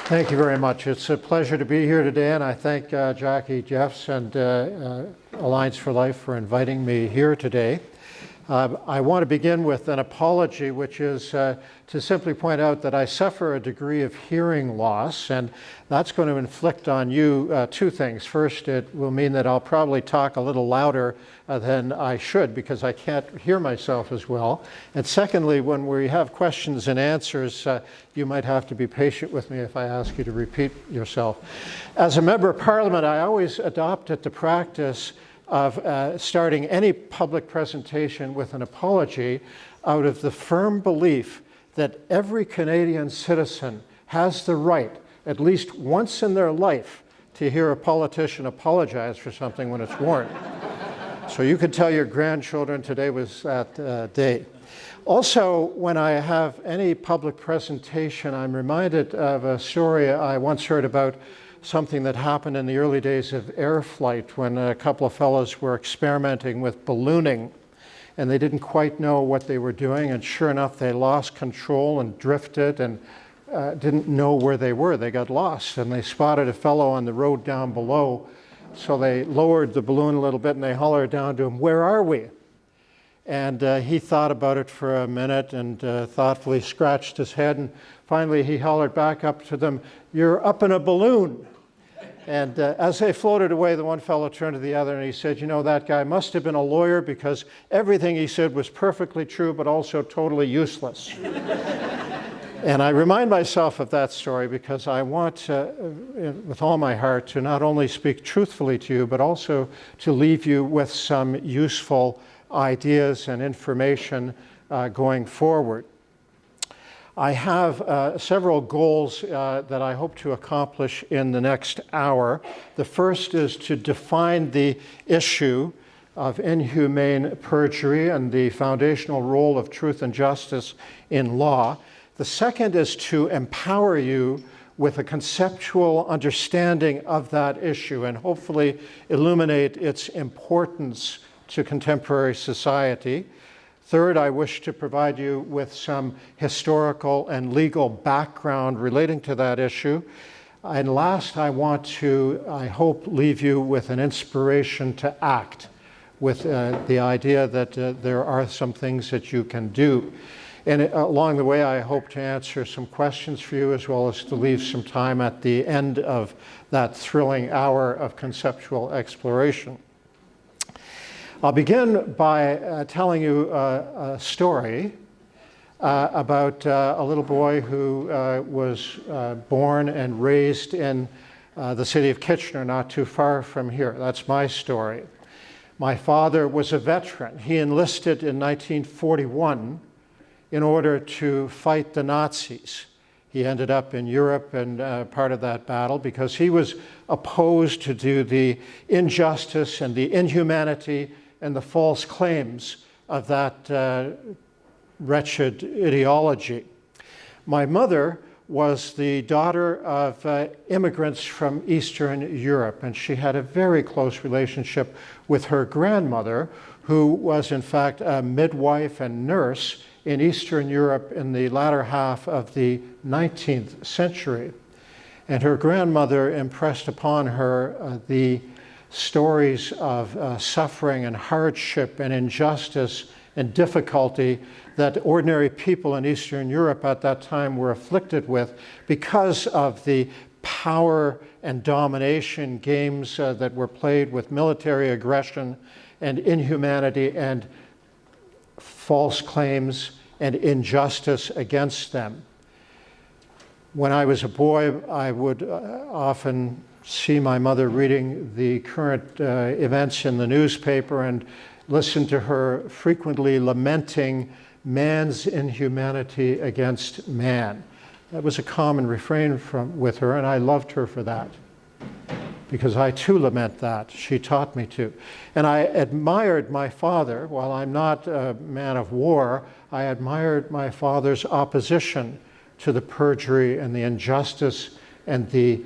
Thank you very much. It's a pleasure to be here today, and I thank Jackie Jeffs and Alliance for Life for inviting me here today. I want to begin with an apology, which is to simply point out that I suffer a degree of hearing loss, and that's going to inflict on you two things. First, it will mean that I'll probably talk a little louder than I should because I can't hear myself as well. And secondly, when we have questions and answers, you might have to be patient with me if I ask you to repeat yourself. As a member of Parliament, I always adopted the practice of starting any public presentation with an apology out of the firm belief that every Canadian citizen has the right, at least once in their life, to hear a politician apologize for something when it's warranted. So you could tell your grandchildren today was that day. Also, when I have any public presentation, I'm reminded of a story I once heard about something that happened in the early days of air flight when a couple of fellows were experimenting with ballooning, and they didn't quite know what they were doing, and sure enough they lost control and drifted and didn't know where they were. They got lost, and they spotted a fellow on the road down below, so they lowered the balloon a little bit and they hollered down to him, "Where are we?" And he thought about it for a minute and thoughtfully scratched his head, and finally he hollered back up to them, "You're up in a balloon." And as they floated away, the one fellow turned to the other and he said, "You know, that guy must have been a lawyer because everything he said was perfectly true, but also totally useless." And I remind myself of that story because I want, with all my heart, to not only speak truthfully to you, but also to leave you with some useful ideas and information going forward. I have several goals that I hope to accomplish in the next hour. The first is to define the issue of inhumane perjury and the foundational role of truth and justice in law. The second is to empower you with a conceptual understanding of that issue and hopefully illuminate its importance to contemporary society. Third, I wish to provide you with some historical and legal background relating to that issue. And last, I want to, I hope, leave you with an inspiration to act, with the idea that there are some things that you can do. And along the way, I hope to answer some questions for you, as well as to leave some time at the end of that thrilling hour of conceptual exploration. I'll begin by telling you a story about a little boy who was born and raised in the city of Kitchener, not too far from here. That's my story. My father was a veteran. He enlisted in 1941 in order to fight the Nazis. He ended up in Europe and part of that battle because he was opposed to the injustice and the inhumanity and the false claims of that wretched ideology. My mother was the daughter of immigrants from Eastern Europe, and she had a very close relationship with her grandmother, who was in fact a midwife and nurse in Eastern Europe in the latter half of the 19th century. And her grandmother impressed upon her the stories of suffering and hardship and injustice and difficulty that ordinary people in Eastern Europe at that time were afflicted with because of the power and domination games that were played with military aggression and inhumanity and false claims and injustice against them. When I was a boy, I would often see my mother reading the current events in the newspaper and listen to her frequently lamenting man's inhumanity against man. That was a common refrain with her, and I loved her for that, because I too lament that. She taught me to. And I admired my father. While I'm not a man of war, I admired my father's opposition to the perjury and the injustice and the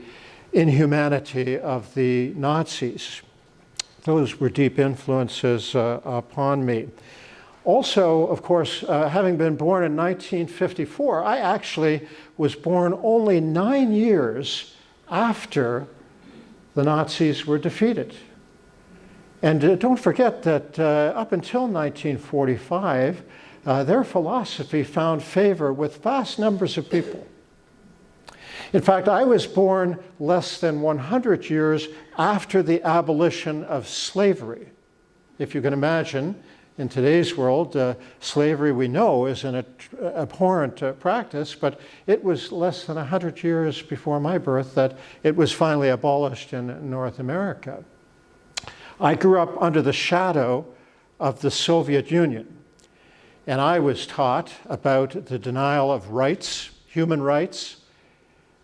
inhumanity of the Nazis. Those were deep influences upon me. Also, of course, having been born in 1954, I actually was born only 9 years after the Nazis were defeated. And don't forget that up until 1945, their philosophy found favor with vast numbers of people. In fact, I was born less than 100 years after the abolition of slavery. If you can imagine, in today's world, slavery we know is an abhorrent practice, but it was less than 100 years before my birth that it was finally abolished in North America. I grew up under the shadow of the Soviet Union, and I was taught about the denial of rights, human rights,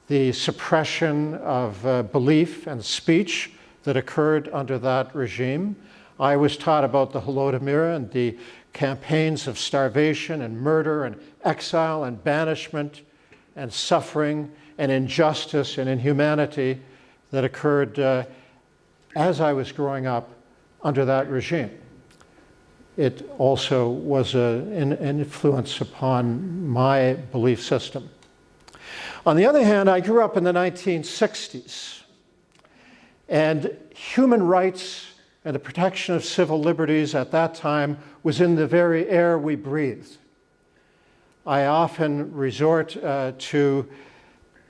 the suppression of belief and speech that occurred under that regime. I was taught about the Holodomor and the campaigns of starvation and murder and exile and banishment and suffering and injustice and inhumanity that occurred as I was growing up under that regime. It also was an influence upon my belief system. On the other hand, I grew up in the 1960s, and human rights and the protection of civil liberties at that time was in the very air we breathed. I often resort to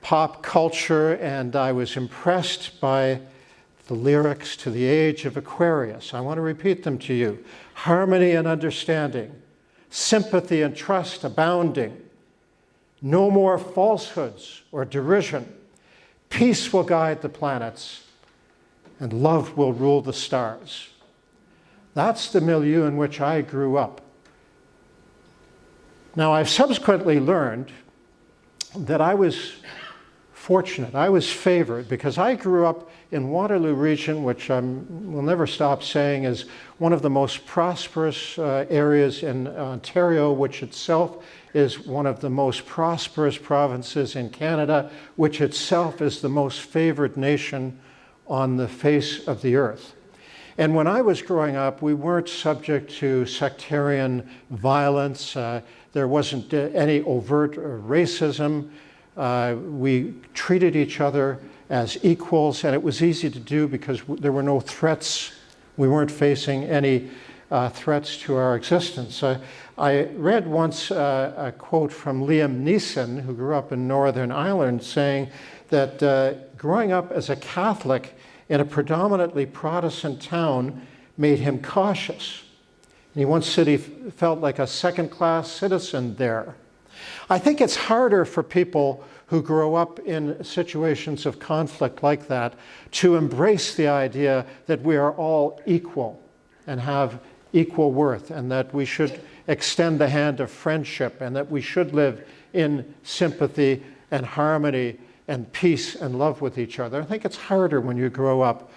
pop culture, and I was impressed by the lyrics to the Age of Aquarius. I want to repeat them to you. Harmony and understanding, sympathy and trust abounding, no more falsehoods or derision, peace will guide the planets, and love will rule the stars. That's the milieu in which I grew up. Now, I've subsequently learned that I was fortunate, I was favored, because I grew up in Waterloo region, which I will never stop saying is one of the most prosperous areas in Ontario, which itself is one of the most prosperous provinces in Canada, which itself is the most favored nation on the face of the earth. And when I was growing up, we weren't subject to sectarian violence. There wasn't any overt racism. We treated each other as equals, and it was easy to do because there were no threats. We weren't facing any threats to our existence. I read once a quote from Liam Neeson, who grew up in Northern Ireland, saying that growing up as a Catholic in a predominantly Protestant town made him cautious. And he once said he felt like a second-class citizen there. I think it's harder for people who grow up in situations of conflict like that to embrace the idea that we are all equal and have equal worth, and that we should extend the hand of friendship, and that we should live in sympathy and harmony and peace and love with each other. I think it's harder when you grow up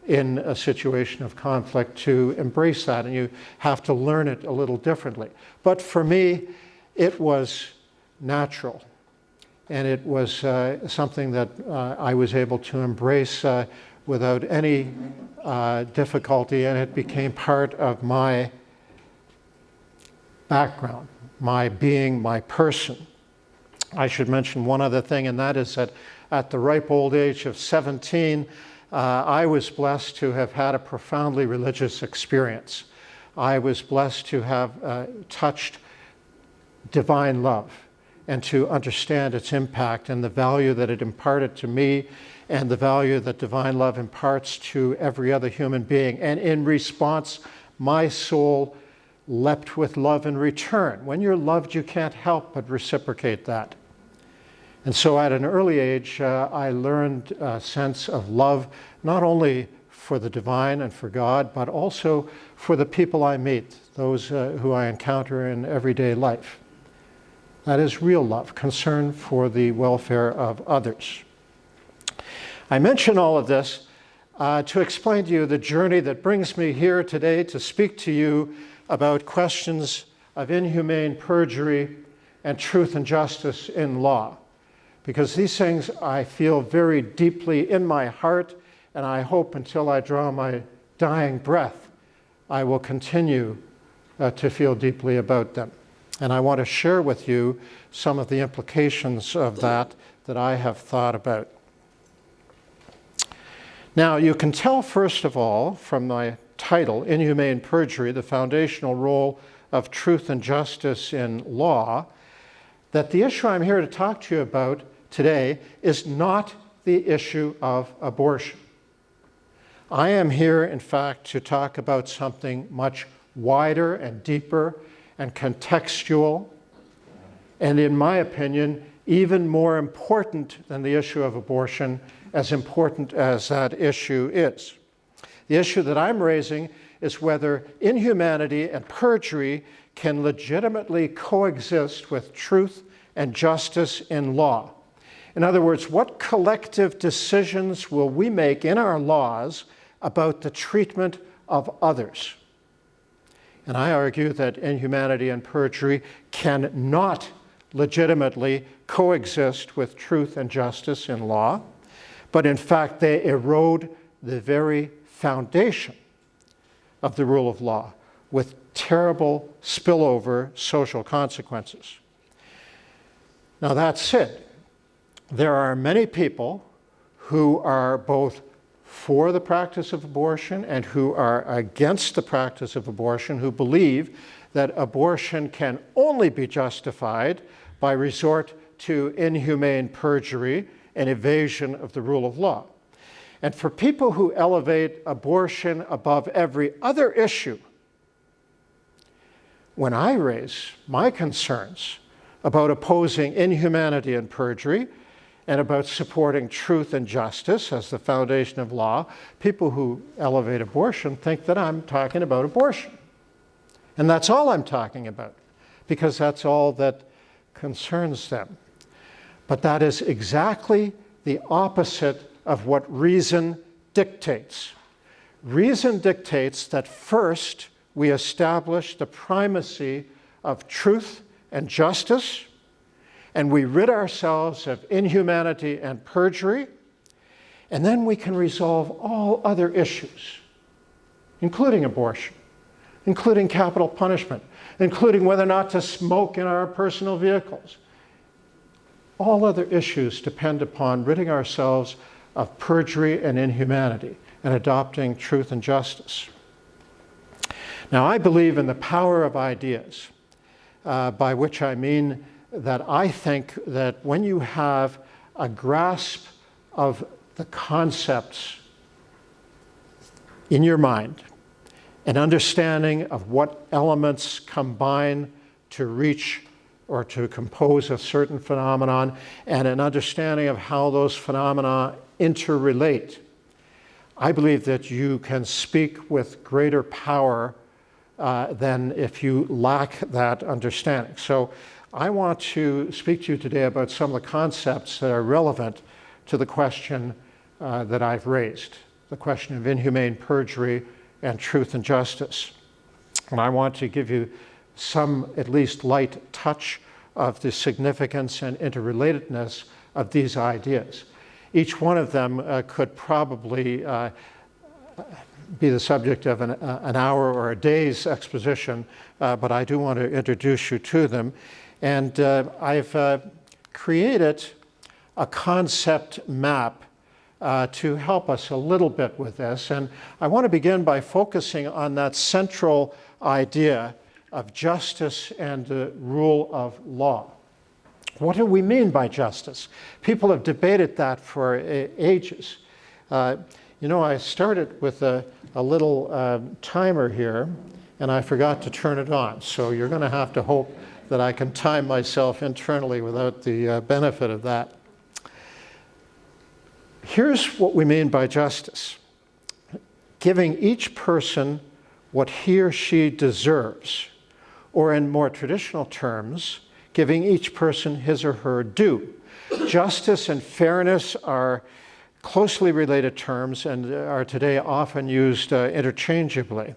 in a situation of conflict to embrace that, and you have to learn it a little differently. But for me, it was natural, and it was something that I was able to embrace without any difficulty, and it became part of my background, my being, my person. I should mention one other thing, and that is that at the ripe old age of 17, I was blessed to have had a profoundly religious experience. I was blessed to have touched divine love and to understand its impact and the value that it imparted to me and the value that divine love imparts to every other human being. And in response, my soul leapt with love in return. When you're loved, you can't help but reciprocate that. And so at an early age, I learned a sense of love, not only for the divine and for God, but also for the people I meet, those who I encounter in everyday life. That is real love, concern for the welfare of others. I mention all of this to explain to you the journey that brings me here today to speak to you about questions of inhumane perjury and truth and justice in law. Because these things I feel very deeply in my heart, and I hope until I draw my dying breath, I will continue to feel deeply about them. And I want to share with you some of the implications of that I have thought about. Now, you can tell, first of all, from my title, Inhumane Perjury, the foundational role of truth and justice in law, that the issue I'm here to talk to you about today is not the issue of abortion. I am here, in fact, to talk about something much wider and deeper and contextual, and in my opinion, even more important than the issue of abortion, as important as that issue is. The issue that I'm raising is whether inhumanity and perjury can legitimately coexist with truth and justice in law. In other words, what collective decisions will we make in our laws about the treatment of others? And I argue that inhumanity and perjury cannot legitimately coexist with truth and justice in law, but in fact they erode the very foundation of the rule of law with terrible spillover social consequences. Now that said, there are many people who are both for the practice of abortion and who are against the practice of abortion, who believe that abortion can only be justified by resort to inhumane perjury and evasion of the rule of law. And for people who elevate abortion above every other issue, when I raise my concerns about opposing inhumanity and perjury and about supporting truth and justice as the foundation of law, people who elevate abortion think that I'm talking about abortion. And that's all I'm talking about, because that's all that concerns them. But that is exactly the opposite of what reason dictates. Reason dictates that first we establish the primacy of truth and justice, and we rid ourselves of inhumanity and perjury, and then we can resolve all other issues, including abortion, including capital punishment, including whether or not to smoke in our personal vehicles. All other issues depend upon ridding ourselves of perjury and inhumanity and adopting truth and justice. Now, I believe in the power of ideas, by which I mean that I think that when you have a grasp of the concepts in your mind, an understanding of what elements combine to reach or to compose a certain phenomenon, and an understanding of how those phenomena interrelate, I believe that you can speak with greater power than if you lack that understanding. So I want to speak to you today about some of the concepts that are relevant to the question that I've raised, the question of inhumane perjury and truth and justice. And I want to give you some, at least, light touch of the significance and interrelatedness of these ideas. Each one of them could probably be the subject of an hour or a day's exposition, but I do want to introduce you to them. And I've created a concept map to help us a little bit with this. And I want to begin by focusing on that central idea of justice and the rule of law. What do we mean by justice? People have debated that for ages. You know, I started with a little timer here, and I forgot to turn it on. So you're going to have to hope that I can time myself internally without the benefit of that. Here's what we mean by justice: giving each person what he or she deserves, or in more traditional terms, giving each person his or her due. Justice and fairness are closely related terms and are today often used interchangeably.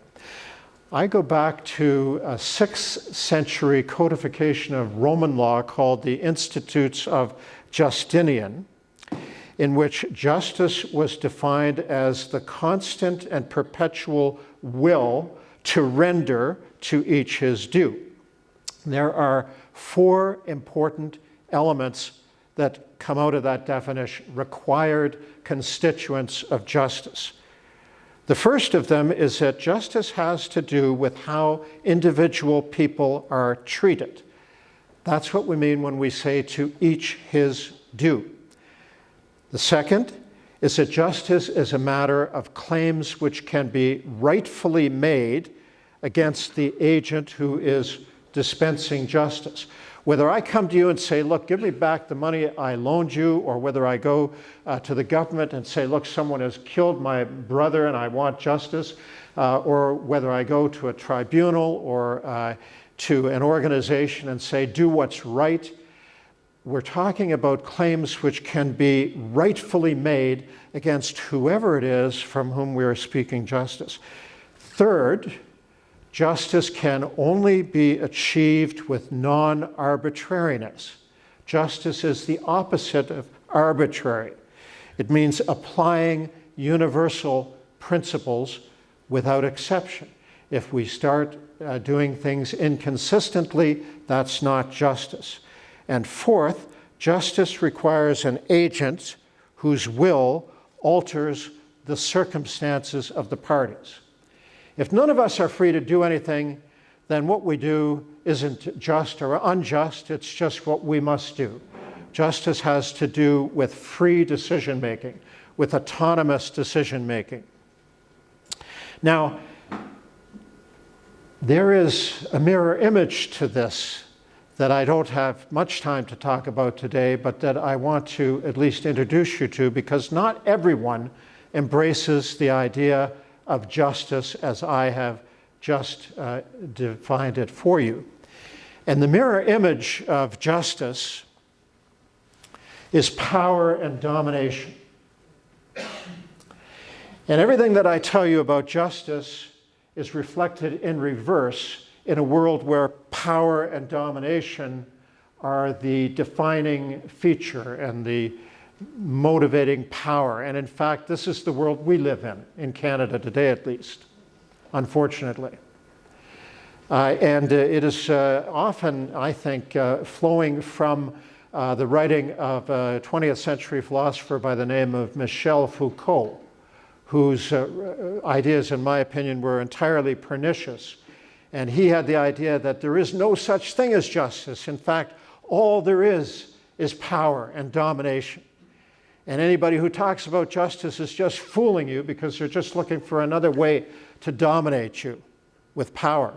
I go back to a 6th century codification of Roman law called the Institutes of Justinian, in which justice was defined as the constant and perpetual will to render to each his due. There are 4 important elements that come out of that definition, required constituents of justice. The first of them is that justice has to do with how individual people are treated. That's what we mean when we say to each his due. The second is that justice is a matter of claims which can be rightfully made against the agent who is dispensing justice. Whether I come to you and say, look, give me back the money I loaned you, or whether I go to the government and say, look, someone has killed my brother and I want justice, or whether I go to a tribunal or to an organization and say, do what's right, we're talking about claims which can be rightfully made against whoever it is from whom we are speaking justice. Third, justice can only be achieved with non-arbitrariness. Justice is the opposite of arbitrary. It means applying universal principles without exception. If we start doing things inconsistently, that's not justice. And fourth, justice requires an agent whose will alters the circumstances of the parties. If none of us are free to do anything, then what we do isn't just or unjust, it's just what we must do. Justice has to do with free decision-making, with autonomous decision-making. Now, there is a mirror image to this that I don't have much time to talk about today, but that I want to at least introduce you to, because not everyone embraces the idea of justice as I have just defined it for you. And the mirror image of justice is power and domination. And everything that I tell you about justice is reflected in reverse in a world where power and domination are the defining feature and the motivating power. And in fact, this is the world we live in Canada today at least, unfortunately. And it is often, I think, flowing from the writing of a 20th century philosopher by the name of Michel Foucault, whose ideas, in my opinion, were entirely pernicious. And he had the idea that there is no such thing as justice. In fact, all there is power and domination. And anybody who talks about justice is just fooling you because they're just looking for another way to dominate you with power.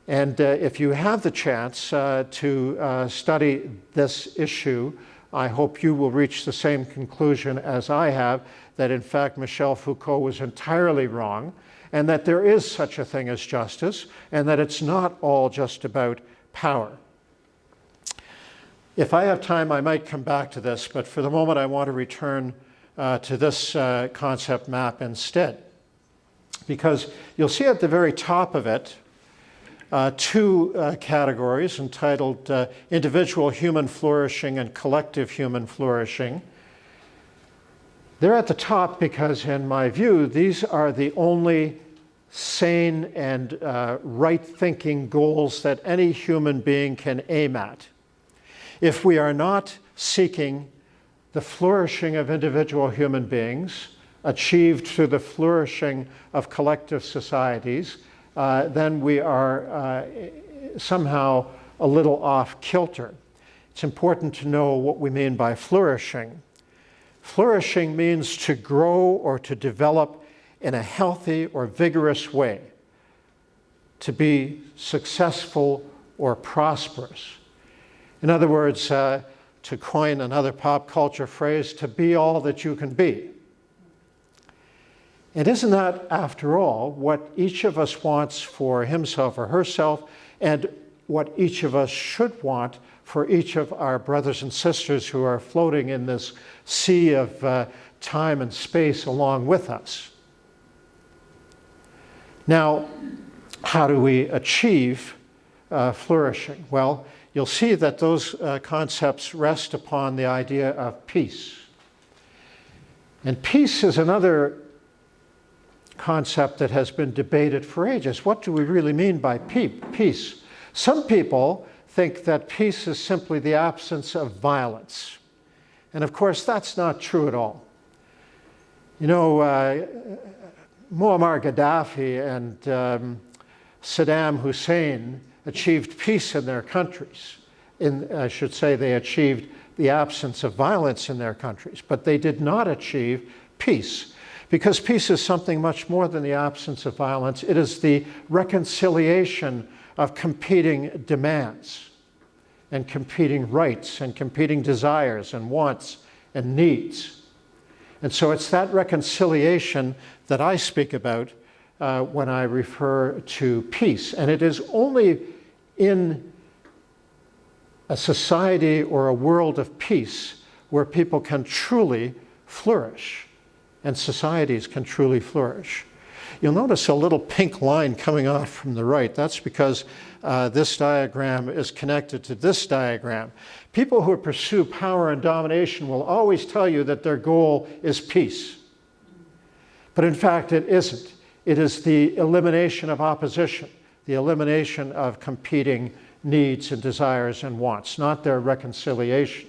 And if you have the chance to study this issue, I hope you will reach the same conclusion as I have, that in fact Michel Foucault was entirely wrong, and that there is such a thing as justice, and that it's not all just about power. If I have time, I might come back to this, but for the moment I want to return to this concept map instead. Because you'll see at the very top of it two categories entitled individual human flourishing and collective human flourishing. They're at the top because, in my view, these are the only sane and right-thinking goals that any human being can aim at. If we are not seeking the flourishing of individual human beings, achieved through the flourishing of collective societies, then we are somehow a little off kilter. It's important to know what we mean by flourishing. Flourishing means to grow or to develop in a healthy or vigorous way, to be successful or prosperous. In other words, to coin another pop culture phrase, to be all that you can be. And isn't that, after all, what each of us wants for himself or herself, and what each of us should want for each of our brothers and sisters who are floating in this sea of time and space along with us? Now, how do we achieve flourishing? Well, you'll see that those concepts rest upon the idea of peace. And peace is another concept that has been debated for ages. What do we really mean by peace? Some people think that peace is simply the absence of violence. And of course, that's not true at all. You know, Muammar Gaddafi and Saddam Hussein achieved peace in their countries. I should say they achieved the absence of violence in their countries, but they did not achieve peace, because peace is something much more than the absence of violence. It is the reconciliation of competing demands and competing rights and competing desires and wants and needs. And so it's that reconciliation that I speak about when I refer to peace. And it is only in a society or a world of peace where people can truly flourish and societies can truly flourish. You'll notice a little pink line coming off from the right. That's because this diagram is connected to this diagram. People who pursue power and domination will always tell you that their goal is peace. But in fact, it isn't. It is the elimination of opposition, the elimination of competing needs and desires and wants, not their reconciliation.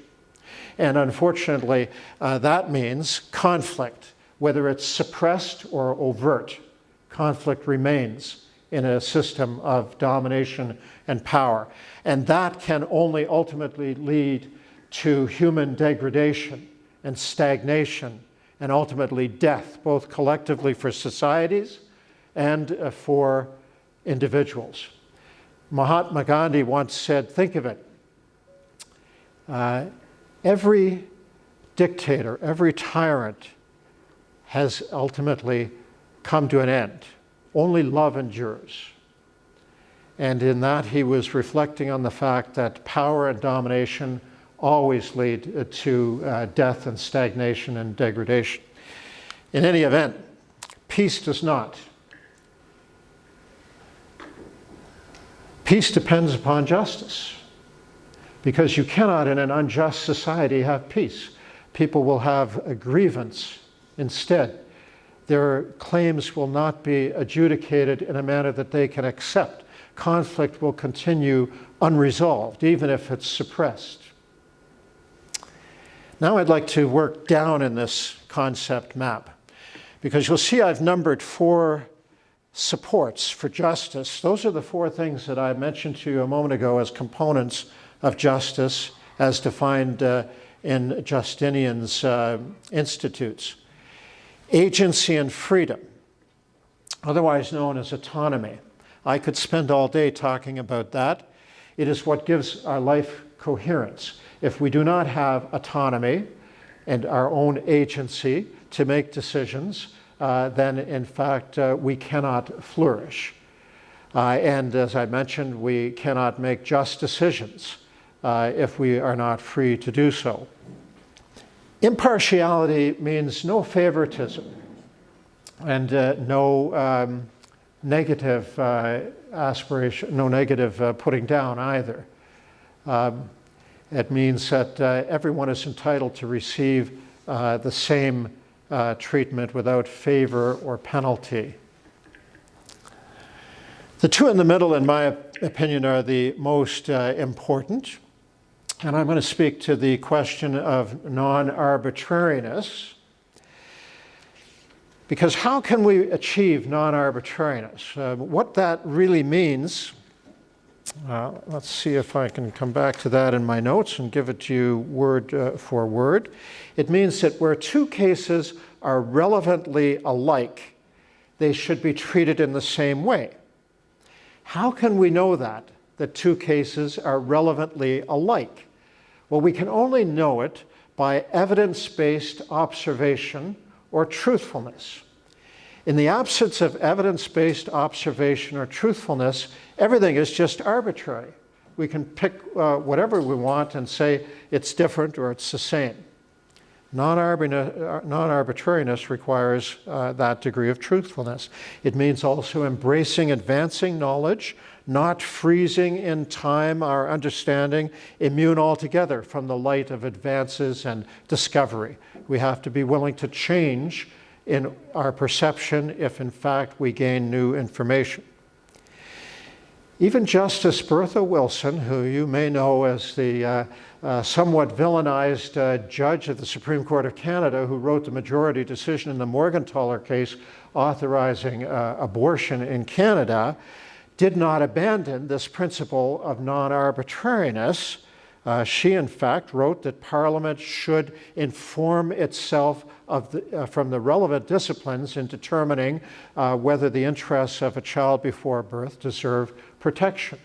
And unfortunately, that means conflict, whether it's suppressed or overt. Conflict remains in a system of domination and power. And that can only ultimately lead to human degradation and stagnation and ultimately death, both collectively for societies and for individuals. Mahatma Gandhi once said, think of it, every dictator, every tyrant has ultimately come to an end. Only love endures. And in that, he was reflecting on the fact that power and domination always lead to death and stagnation and degradation. In any event, peace does not. Peace depends upon justice, because you cannot in an unjust society have peace. People will have a grievance instead. Their claims will not be adjudicated in a manner that they can accept. Conflict will continue unresolved, even if it's suppressed. Now I'd like to work down in this concept map, because you'll see I've numbered 4 supports for justice. Those are the 4 things that I mentioned to you a moment ago as components of justice as defined in Justinian's institutes. Agency and freedom, otherwise known as autonomy. I could spend all day talking about that. It is what gives our life coherence. If we do not have autonomy and our own agency to make decisions, then in fact we cannot flourish. And as I mentioned, we cannot make just decisions if we are not free to do so. Impartiality means no favoritism and no negative aspiration, no negative putting down either. It means that everyone is entitled to receive the same treatment without favor or penalty. The 2 in the middle, in my opinion, are the most important. And I'm going to speak to the question of non-arbitrariness. Because how can we achieve non-arbitrariness? What that really means, let's see if I can come back to that in my notes and give it to you word for word. It means that where 2 cases are relevantly alike, they should be treated in the same way. How can we know that 2 cases are relevantly alike? Well, we can only know it by evidence-based observation or truthfulness. In the absence of evidence-based observation or truthfulness, everything is just arbitrary. We can pick whatever we want and say it's different or it's the same. Non-arbitrariness requires that degree of truthfulness. It means also embracing advancing knowledge, not freezing in time our understanding, immune altogether from the light of advances and discovery. We have to be willing to change in our perception if in fact we gain new information. Even Justice Bertha Wilson, who you may know as the somewhat villainized judge of the Supreme Court of Canada, who wrote the majority decision in the Morgentaler case authorizing abortion in Canada, did not abandon this principle of non-arbitrariness. She, in fact, wrote that Parliament should inform itself from the relevant disciplines in determining whether the interests of a child before birth deserve protection.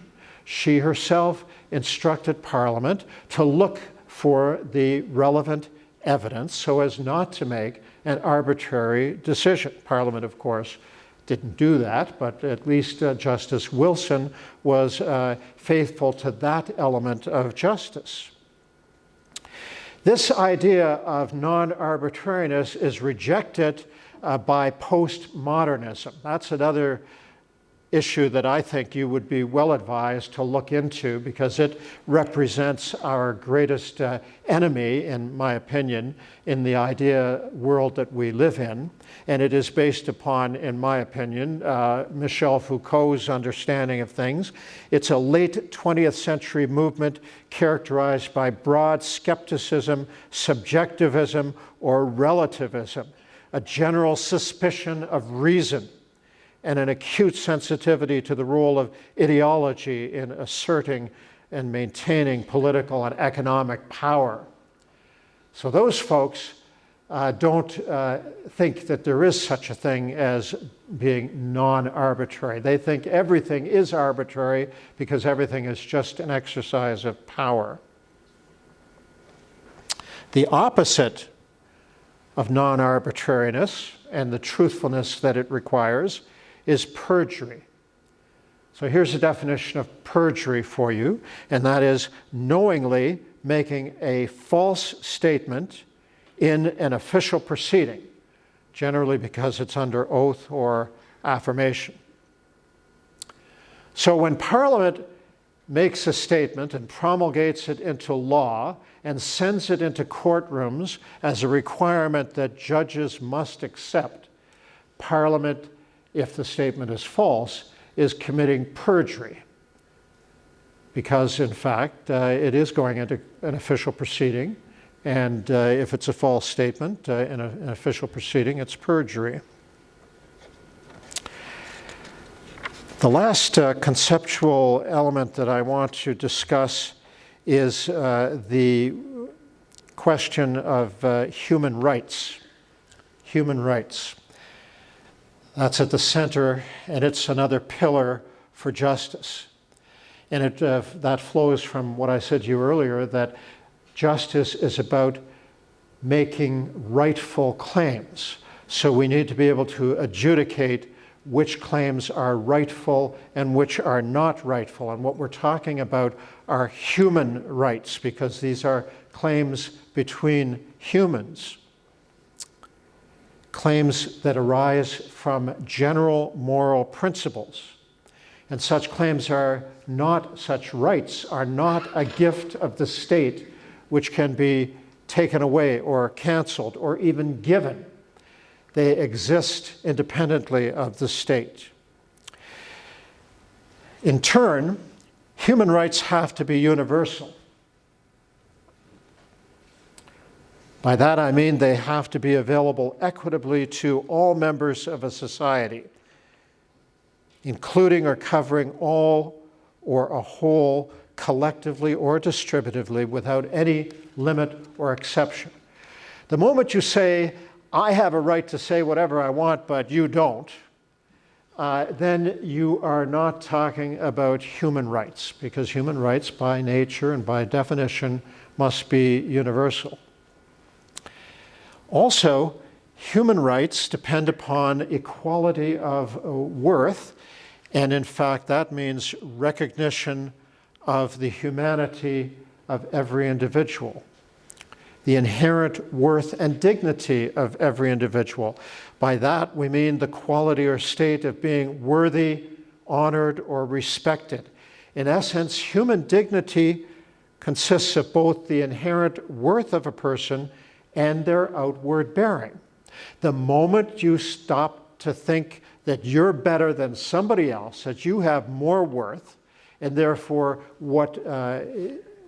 She herself instructed Parliament to look for the relevant evidence so as not to make an arbitrary decision. Parliament, of course, didn't do that, but at least Justice Wilson was faithful to that element of justice. This idea of non-arbitrariness is rejected by postmodernism. That's another issue that I think you would be well advised to look into because it represents our greatest enemy, in my opinion, in the idea world that we live in. And it is based upon, in my opinion, Michel Foucault's understanding of things. It's a late 20th century movement characterized by broad skepticism, subjectivism, or relativism, a general suspicion of reason, and an acute sensitivity to the role of ideology in asserting and maintaining political and economic power. So those folks don't think that there is such a thing as being non-arbitrary. They think everything is arbitrary because everything is just an exercise of power. The opposite of non-arbitrariness and the truthfulness that it requires is perjury. So here's a definition of perjury for you, and that is knowingly making a false statement in an official proceeding, generally because it's under oath or affirmation. So when Parliament makes a statement and promulgates it into law and sends it into courtrooms as a requirement that judges must accept, Parliament, if the statement is false, is committing perjury. Because, in fact, it is going into an official proceeding, and if it's a false statement in an official proceeding, it's perjury. The last conceptual element that I want to discuss is the question of human rights. Human rights. That's at the center, and it's another pillar for justice. And that flows from what I said to you earlier, that justice is about making rightful claims. So we need to be able to adjudicate which claims are rightful and which are not rightful. And what we're talking about are human rights, because these are claims between humans. Claims that arise from general moral principles. And such claims are not, such rights are not a gift of the state which can be taken away or canceled or even given. They exist independently of the state. In turn, human rights have to be universal. By that I mean they have to be available equitably to all members of a society, including or covering all or a whole, collectively or distributively, without any limit or exception. The moment you say, I have a right to say whatever I want, but you don't, then you are not talking about human rights, because human rights by nature and by definition must be universal. Also, human rights depend upon equality of worth, and in fact that means recognition of the humanity of every individual, the inherent worth and dignity of every individual. By that we mean the quality or state of being worthy, honored, or respected. In essence, human dignity consists of both the inherent worth of a person and their outward bearing. The moment you stop to think that you're better than somebody else, that you have more worth, and therefore what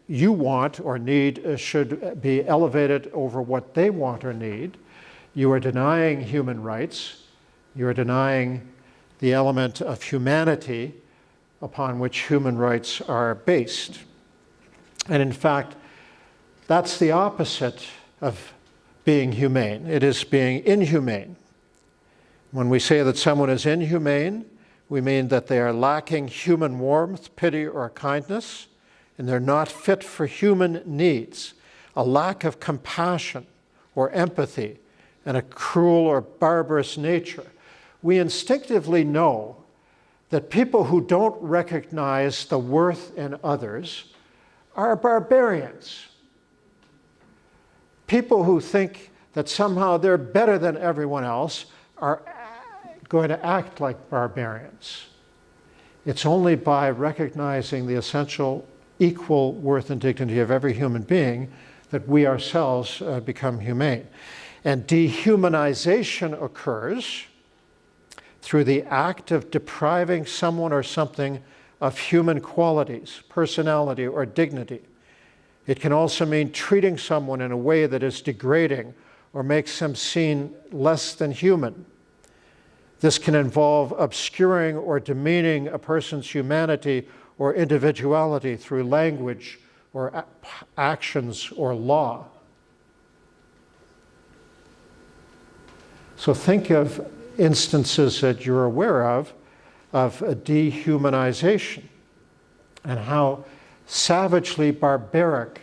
you want or need should be elevated over what they want or need, you are denying human rights. You are denying the element of humanity upon which human rights are based. And in fact, that's the opposite of being humane. It is being inhumane. When we say that someone is inhumane, we mean that they are lacking human warmth, pity, or kindness, and they're not fit for human needs. A lack of compassion or empathy and a cruel or barbarous nature. We instinctively know that people who don't recognize the worth in others are barbarians. People who think that somehow they're better than everyone else are going to act like barbarians. It's only by recognizing the essential equal worth and dignity of every human being that we ourselves become humane. And dehumanization occurs through the act of depriving someone or something of human qualities, personality, or dignity. It can also mean treating someone in a way that is degrading or makes them seem less than human. This can involve obscuring or demeaning a person's humanity or individuality through language or actions or law. So think of instances that you're aware of dehumanization and how savagely barbaric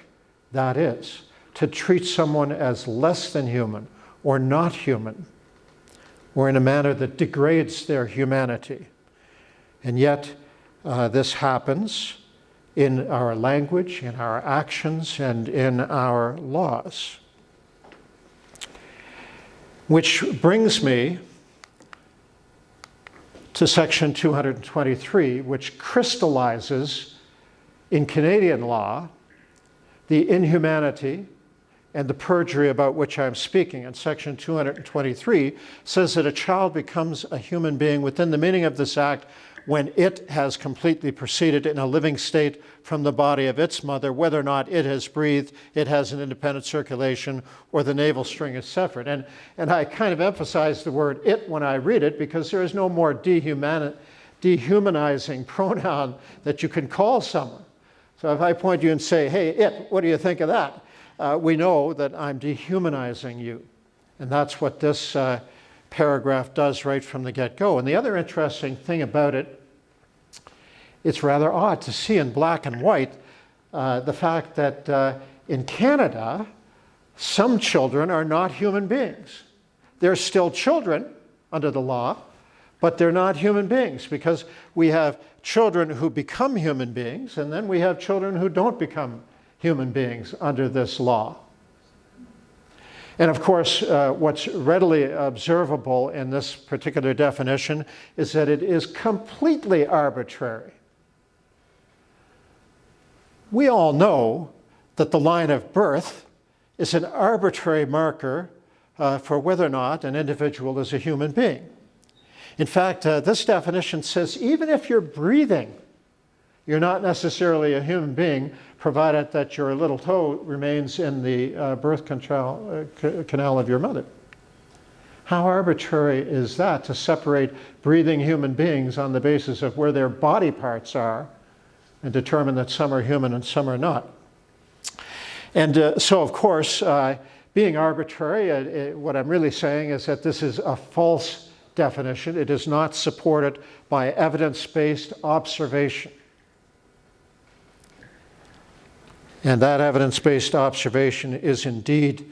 that is, to treat someone as less than human or not human, or in a manner that degrades their humanity. And yet, this happens in our language, in our actions, and in our laws. Which brings me to section 223, which crystallizes in Canadian law the inhumanity and the perjury about which I'm speaking. And section 223 says that a child becomes a human being within the meaning of this act when it has completely proceeded in a living state from the body of its mother, whether or not it has breathed, it has an independent circulation, or the navel string is severed. And I kind of emphasize the word it when I read it because there is no more dehumanizing pronoun that you can call someone. So if I point you and say, hey, it, what do you think of that? We know that I'm dehumanizing you. And that's what this paragraph does right from the get-go. And the other interesting thing about it, it's rather odd to see in black and white the fact that in Canada, some children are not human beings. They're still children under the law, but they're not human beings because we have children who become human beings, and then we have children who don't become human beings under this law. And of course, what's readily observable in this particular definition is that it is completely arbitrary. We all know that the line of birth is an arbitrary marker for whether or not an individual is a human being. In fact, this definition says even if you're breathing, you're not necessarily a human being, provided that your little toe remains in the birth canal of your mother. How arbitrary is that to separate breathing human beings on the basis of where their body parts are and determine that some are human and some are not? And so, of course, being arbitrary, what I'm really saying is that this is a false definition. It is not supported by evidence-based observation. And that evidence-based observation is indeed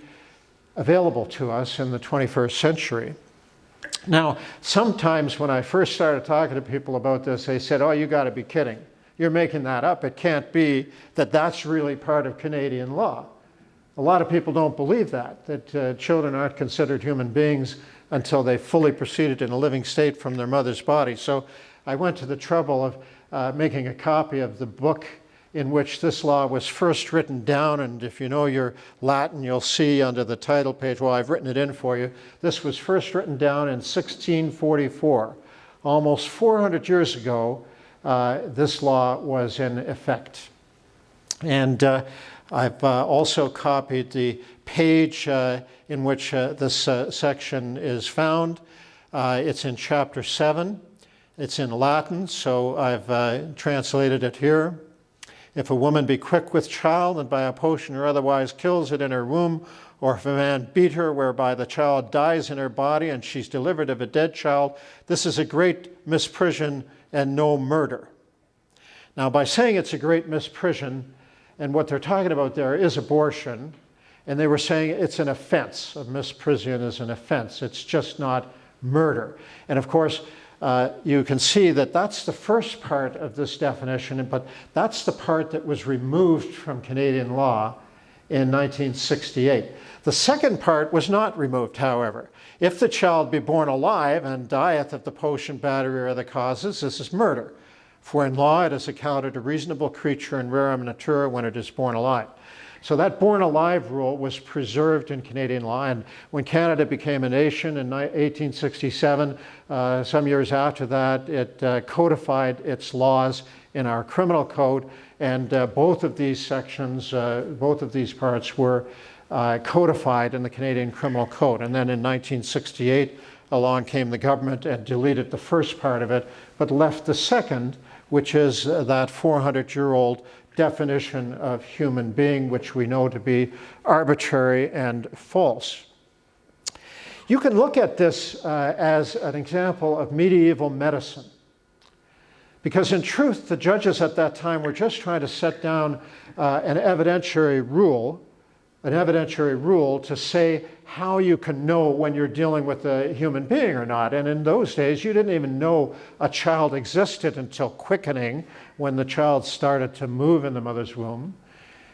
available to us in the 21st century. Now, sometimes when I first started talking to people about this, they said, oh, you got to be kidding. You're making that up. It can't be that that's really part of Canadian law. A lot of people don't believe that children aren't considered human beings until they fully proceeded in a living state from their mother's body. So I went to the trouble of making a copy of the book in which this law was first written down, and if you know your Latin, you'll see under the title page, well, I've written it in for you. This was first written down in 1644. Almost 400 years ago, this law was in effect. And I've also copied the page in which this section is found. It's in chapter 7. It's in Latin, so I've translated it here. If a woman be quick with child and by a potion or otherwise kills it in her womb, or if a man beat her whereby the child dies in her body and she's delivered of a dead child, this is a great misprision and no murder. Now, by saying it's a great misprision, and what they're talking about there is abortion, and they were saying it's an offense. A misprision is an offense. It's just not murder. And of course, you can see that that's the first part of this definition, but that's the part that was removed from Canadian law in 1968. The second part was not removed, however. If the child be born alive and dieth of the potion, battery, or other causes, this is murder. For in law it is accounted a reasonable creature in rerum natura when it is born alive. So that born alive rule was preserved in Canadian law, and when Canada became a nation in 1867, some years after that, it codified its laws in our criminal code, and both of these sections, both of these parts were codified in the Canadian Criminal Code. And then in 1968, along came the government and deleted the first part of it, but left the second, which is that 400-year-old definition of human being, which we know to be arbitrary and false. You can look at this as an example of medieval medicine, because in truth, the judges at that time were just trying to set down an evidentiary rule to say how you can know when you're dealing with a human being or not. And in those days, you didn't even know a child existed until quickening, when the child started to move in the mother's womb.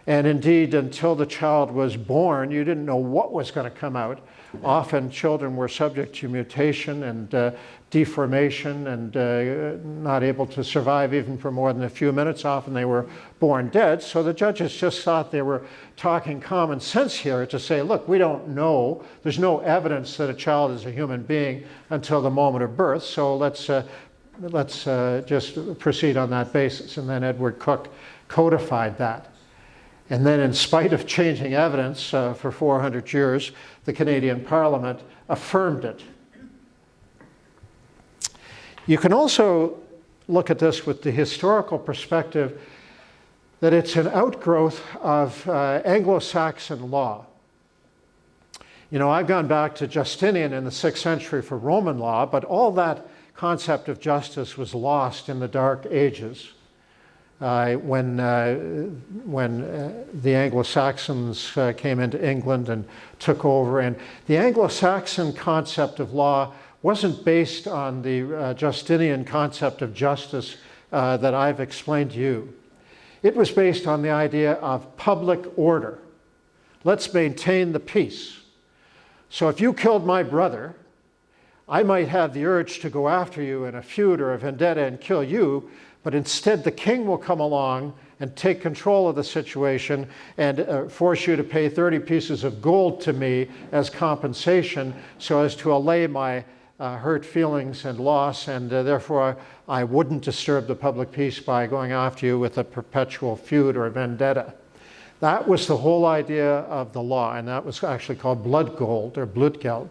And indeed, until the child was born, you didn't know what was going to come out. Often children were subject to mutation and deformation and not able to survive even for more than a few minutes. Often they were born dead. So the judges just thought they were talking common sense here to say, look, we don't know. There's no evidence that a child is a human being until the moment of birth. So let's just proceed on that basis. And then Edward Cook codified that. And then, in spite of changing evidence for 400 years, the Canadian Parliament affirmed it. You can also look at this with the historical perspective that it's an outgrowth of Anglo-Saxon law. You know, I've gone back to Justinian in the 6th century for Roman law, but all that concept of justice was lost in the Dark Ages. When the Anglo-Saxons came into England and took over. And the Anglo-Saxon concept of law wasn't based on the Justinian concept of justice that I've explained to you. It was based on the idea of public order. Let's maintain the peace. So if you killed my brother, I might have the urge to go after you in a feud or a vendetta and kill you, but instead the king will come along and take control of the situation and force you to pay 30 pieces of gold to me as compensation so as to allay my hurt feelings and loss, and therefore I wouldn't disturb the public peace by going after you with a perpetual feud or a vendetta. That was the whole idea of the law, and that was actually called blood gold or Blutgeld.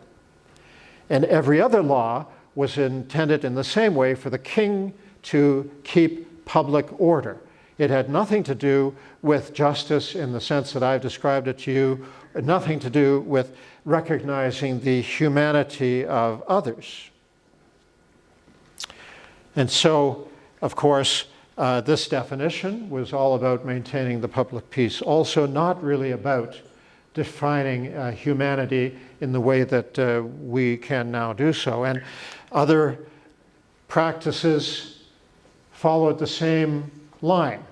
And every other law was intended in the same way for the king to keep public order. It had nothing to do with justice in the sense that I've described it to you, nothing to do with recognizing the humanity of others. And so, of course, this definition was all about maintaining the public peace, also not really about defining humanity in the way that we can now do so. And other practices followed the same line.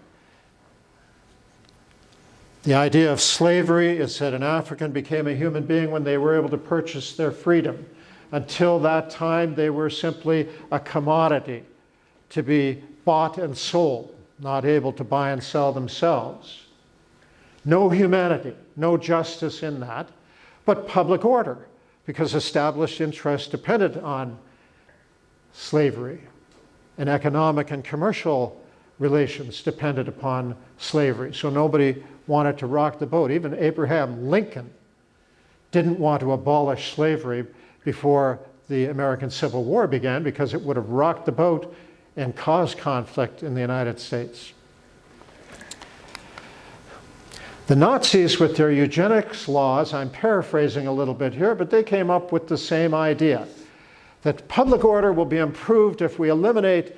The idea of slavery is that an African became a human being when they were able to purchase their freedom. Until that time, they were simply a commodity to be bought and sold. not able to buy and sell themselves. No humanity, no justice in that, but public order, because established interests depended on slavery, and economic and commercial relations depended upon slavery. So nobody wanted to rock the boat. Even Abraham Lincoln didn't want to abolish slavery before the American Civil War began, because it would have rocked the boat and caused conflict in the United States. The Nazis, with their eugenics laws, I'm paraphrasing a little bit here, but they came up with the same idea, that public order will be improved if we eliminate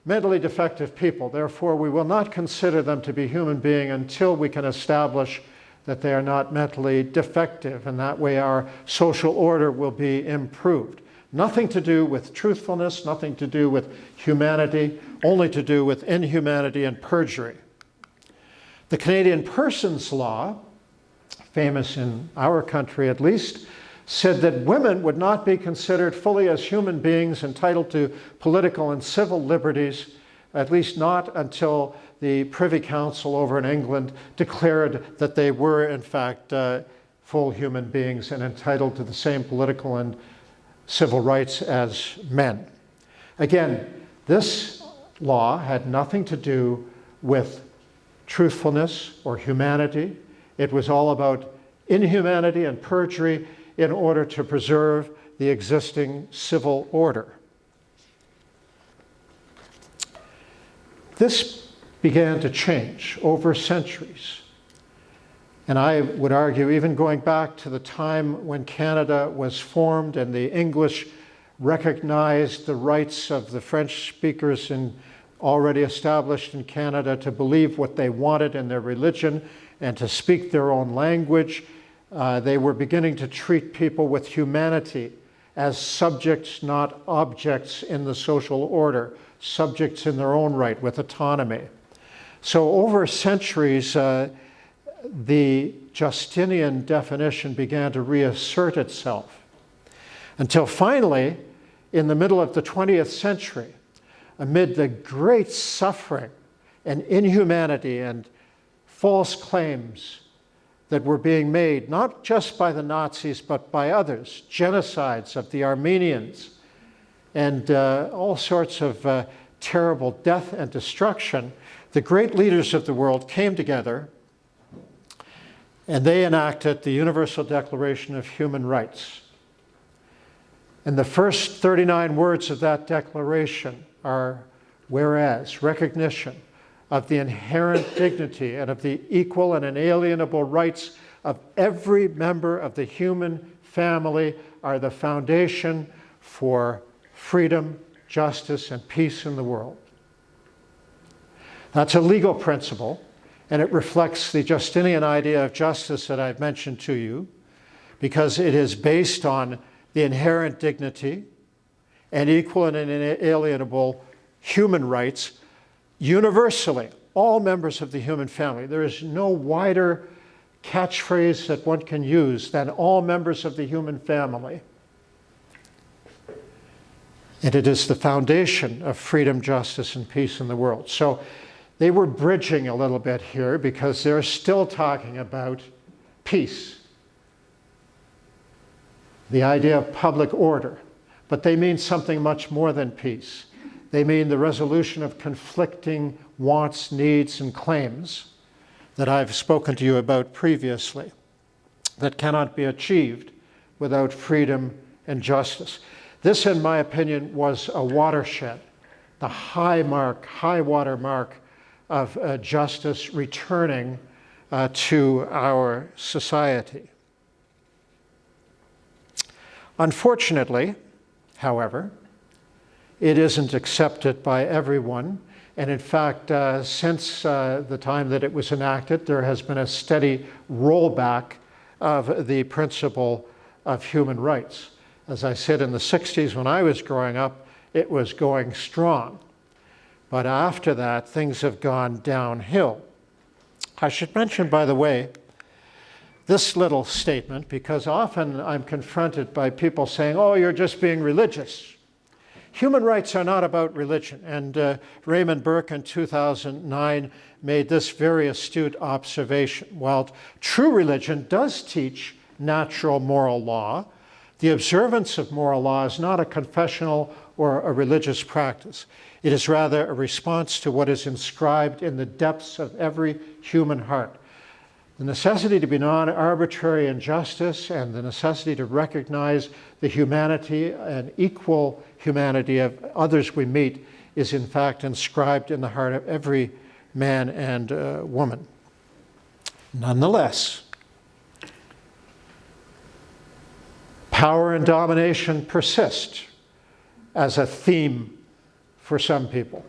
mentally defective people. Therefore, we will not consider them to be human beings until we can establish that they are not mentally defective, and that way our social order will be improved. Nothing to do with truthfulness, nothing to do with humanity, only to do with inhumanity and perjury. The Canadian Persons Law, famous in our country at least, said that women would not be considered fully as human beings entitled to political and civil liberties, at least not until the Privy Council over in England declared that they were in fact full human beings and entitled to the same political and civil rights as men. Again, this law had nothing to do with truthfulness or humanity. It was all about inhumanity and perjury in order to preserve the existing civil order. This began to change over centuries. And I would argue, even going back to the time when Canada was formed and the English recognized the rights of the French speakers already established in Canada to believe what they wanted in their religion and to speak their own language, they were beginning to treat people with humanity as subjects, not objects in the social order, subjects in their own right with autonomy. So over centuries, the Justinian definition began to reassert itself, until finally, in the middle of the 20th century, amid the great suffering and inhumanity and false claims that were being made, not just by the Nazis, but by others, genocides of the Armenians, and all sorts of terrible death and destruction, the great leaders of the world came together and they enacted the Universal Declaration of Human Rights. And the first 39 words of that declaration are whereas, recognition of the inherent dignity and of the equal and inalienable rights of every member of the human family are the foundation for freedom, justice, and peace in the world. That's a legal principle, and it reflects the Justinian idea of justice that I've mentioned to you, because it is based on the inherent dignity and equal and inalienable human rights universally, all members of the human family. There is no wider catchphrase that one can use than all members of the human family. And it is the foundation of freedom, justice, and peace in the world. So they were bridging a little bit here because they're still talking about peace, the idea of public order. But they mean something much more than peace. They mean the resolution of conflicting wants, needs, and claims that I've spoken to you about previously, that cannot be achieved without freedom and justice. This, in my opinion, was a watershed, the high water mark of justice returning to our society. Unfortunately, however, it isn't accepted by everyone. And in fact, since the time that it was enacted, there has been a steady rollback of the principle of human rights. As I said, in the 60s when I was growing up, it was going strong. But after that, things have gone downhill. I should mention, by the way, this little statement, because often I'm confronted by people saying, oh, you're just being religious. human rights are not about religion. And Raymond Burke in 2009 made this very astute observation. While true religion does teach natural moral law, the observance of moral law is not a confessional or a religious practice. It is rather a response to what is inscribed in the depths of every human heart. The necessity to be non-arbitrary in justice and the necessity to recognize the humanity and equal humanity of others we meet is in fact inscribed in the heart of every man and woman. Nonetheless, power and domination persist as a theme for some people.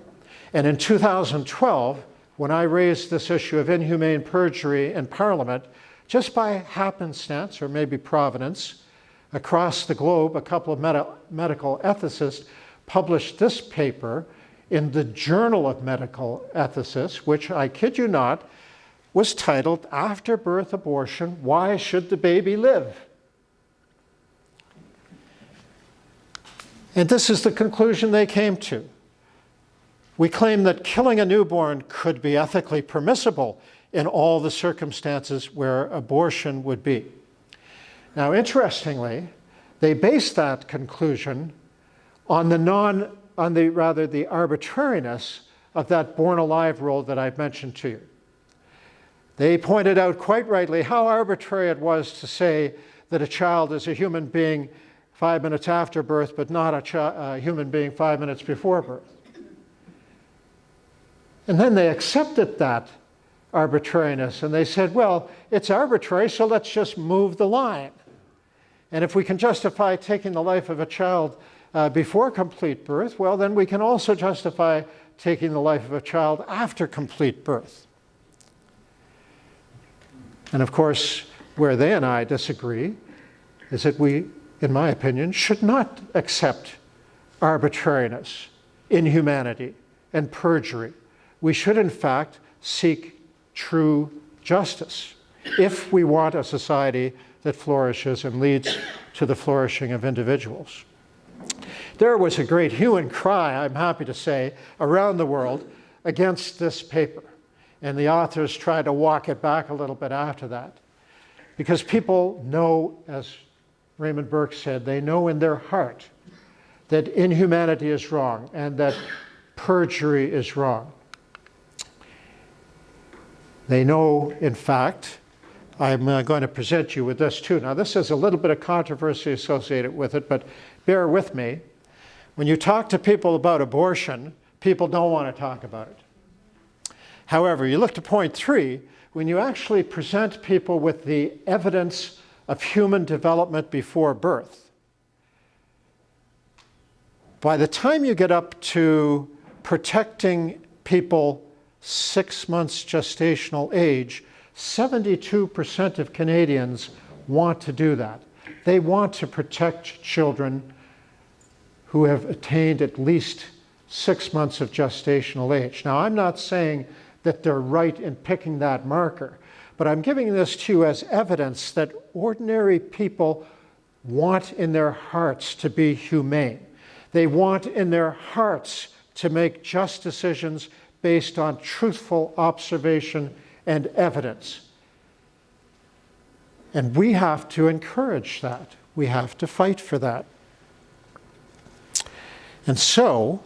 And in 2012, when I raised this issue of inhumane perjury in Parliament, just by happenstance or maybe providence, across the globe, a couple of medical ethicists published this paper in the Journal of Medical Ethicists, which, I kid you not, was titled, "After Birth Abortion, Why Should the Baby Live?" And this is the conclusion they came to. We claim that killing a newborn could be ethically permissible in all the circumstances where abortion would be. Now, interestingly, they based that conclusion on the arbitrariness of that born alive rule that I've mentioned to you. They pointed out quite rightly how arbitrary it was to say that a child is a human being 5 minutes after birth, but not a human being 5 minutes before birth. And then they accepted that arbitrariness and they said, well, it's arbitrary, so let's just move the line. And if we can justify taking the life of a child before complete birth, well, then we can also justify taking the life of a child after complete birth. And of course, where they and I disagree is that we, in my opinion, should not accept arbitrariness, inhumanity, and perjury. We should, in fact, seek true justice if we want a society that flourishes and leads to the flourishing of individuals. There was a great hue and cry, I'm happy to say, around the world against this paper. And the authors tried to walk it back a little bit after that. Because people know, as Raymond Burke said, they know in their heart that inhumanity is wrong and that perjury is wrong. They know, in fact, I'm going to present you with this too. Now, this has a little bit of controversy associated with it, but bear with me. When you talk to people about abortion, people don't want to talk about it. However, you look to point 3, when you actually present people with the evidence of human development before birth, by the time you get up to protecting people 6 months gestational age, 72% of Canadians want to do that. They want to protect children who have attained at least 6 months of gestational age. Now, I'm not saying that they're right in picking that marker, but I'm giving this to you as evidence that ordinary people want in their hearts to be humane. They want in their hearts to make just decisions based on truthful observation and evidence. And we have to encourage that. We have to fight for that. And so,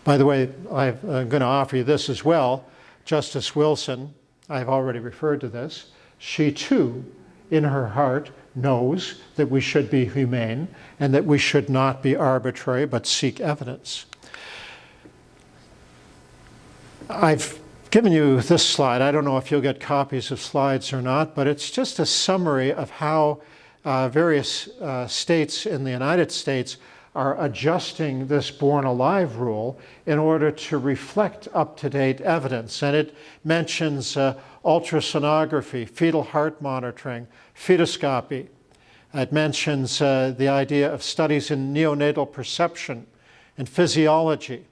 by the way, I'm going to offer you this as well. Justice Wilson, I've already referred to this, she too, in her heart, knows that we should be humane and that we should not be arbitrary but seek evidence. I've given you this slide. I don't know if you'll get copies of slides or not, but it's just a summary of how various states in the United States are adjusting this born alive rule in order to reflect up-to-date evidence. And it mentions ultrasonography, fetal heart monitoring, fetoscopy. It mentions the idea of studies in neonatal perception and physiology.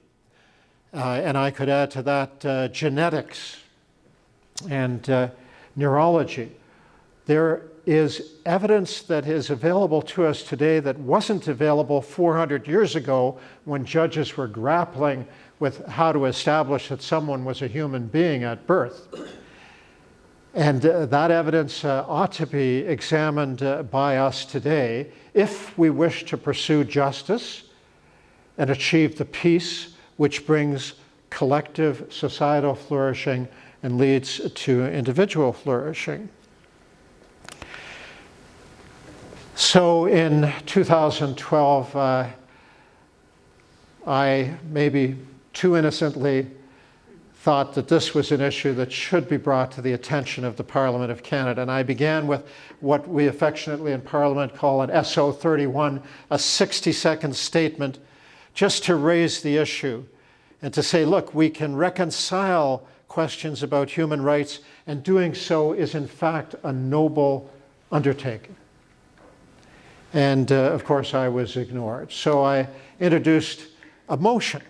And I could add to that genetics and neurology. there is evidence that is available to us today that wasn't available 400 years ago when judges were grappling with how to establish that someone was a human being at birth. And that evidence ought to be examined by us today if we wish to pursue justice and achieve the peace which brings collective societal flourishing and leads to individual flourishing. So in 2012, I maybe too innocently thought that this was an issue that should be brought to the attention of the Parliament of Canada. And I began with what we affectionately in Parliament call an SO 31, a 60-second statement, just to raise the issue and to say, look, we can reconcile questions about human rights, and doing so is in fact a noble undertaking. And of course I was ignored. So I introduced a motion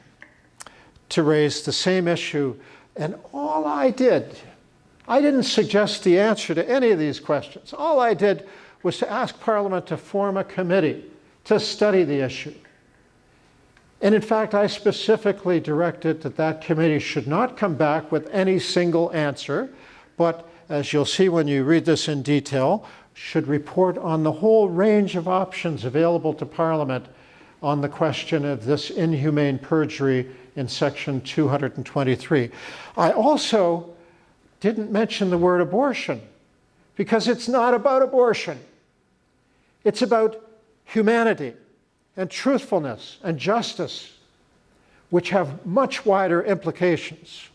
to raise the same issue, and all I didn't suggest the answer to any of these questions. All I did was to ask Parliament to form a committee to study the issue. And in fact, I specifically directed that that committee should not come back with any single answer, but as you'll see when you read this in detail, should report on the whole range of options available to Parliament on the question of this inhumane perjury in section 223. I also didn't mention the word abortion because it's not about abortion. It's about humanity and truthfulness and justice, which have much wider implications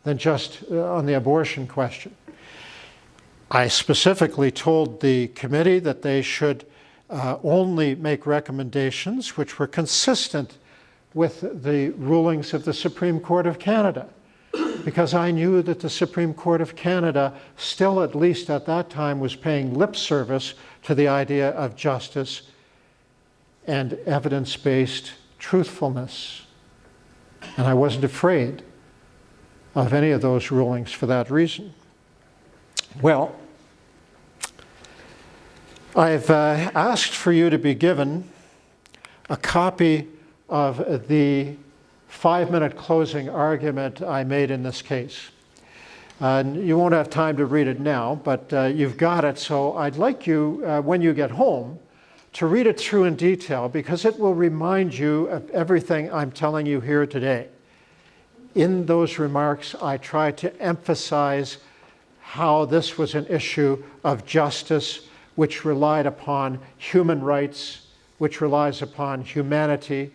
than just on the abortion question. I specifically told the committee that they should only make recommendations which were consistent with the rulings of the Supreme Court of Canada, because I knew that the Supreme Court of Canada still, at least at that time, was paying lip service to the idea of justice and evidence-based truthfulness. And I wasn't afraid of any of those rulings for that reason. Well, I've asked for you to be given a copy of the 5-minute closing argument I made in this case. You won't have time to read it now, but you've got it, so I'd like you, when you get home, to read it through in detail, because it will remind you of everything I'm telling you here today. In those remarks, I tried to emphasize how this was an issue of justice, which relied upon human rights, which relies upon humanity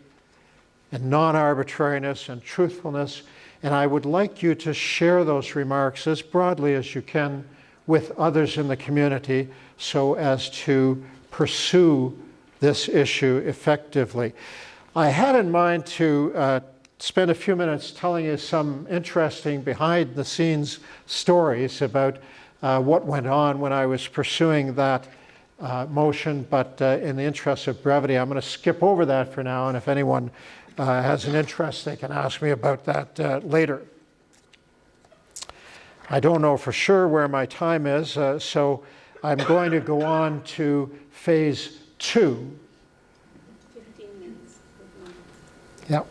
and non-arbitrariness and truthfulness. And I would like you to share those remarks as broadly as you can with others in the community so as to pursue this issue effectively. I had in mind to spend a few minutes telling you some interesting behind-the-scenes stories about what went on when I was pursuing that motion, but in the interest of brevity, I'm going to skip over that for now, and if anyone has an interest, they can ask me about that later. I don't know for sure where my time is, so I'm going to go on to phase 2. 15 minutes. Yeah.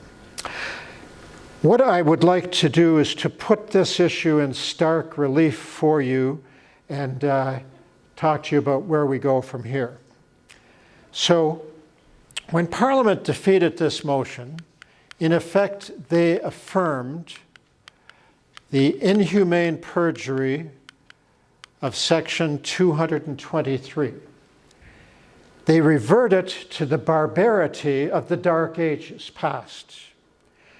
What I would like to do is to put this issue in stark relief for you and talk to you about where we go from here. So, when Parliament defeated this motion, in effect, they affirmed the inhumane perjury of section 223. They reverted to the barbarity of the Dark Ages past.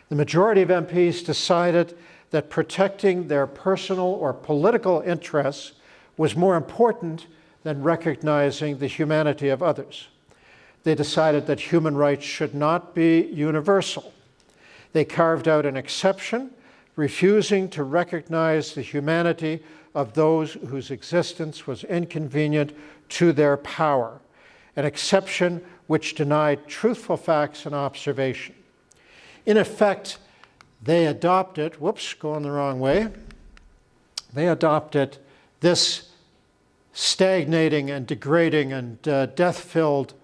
The majority of MPs decided that protecting their personal or political interests was more important than recognizing the humanity of others. They decided that human rights should not be universal. They carved out an exception, refusing to recognize the humanity of those whose existence was inconvenient to their power, an exception which denied truthful facts and observation. In effect, they adopted, whoops, going the wrong way, they adopted this stagnating and degrading and death-filled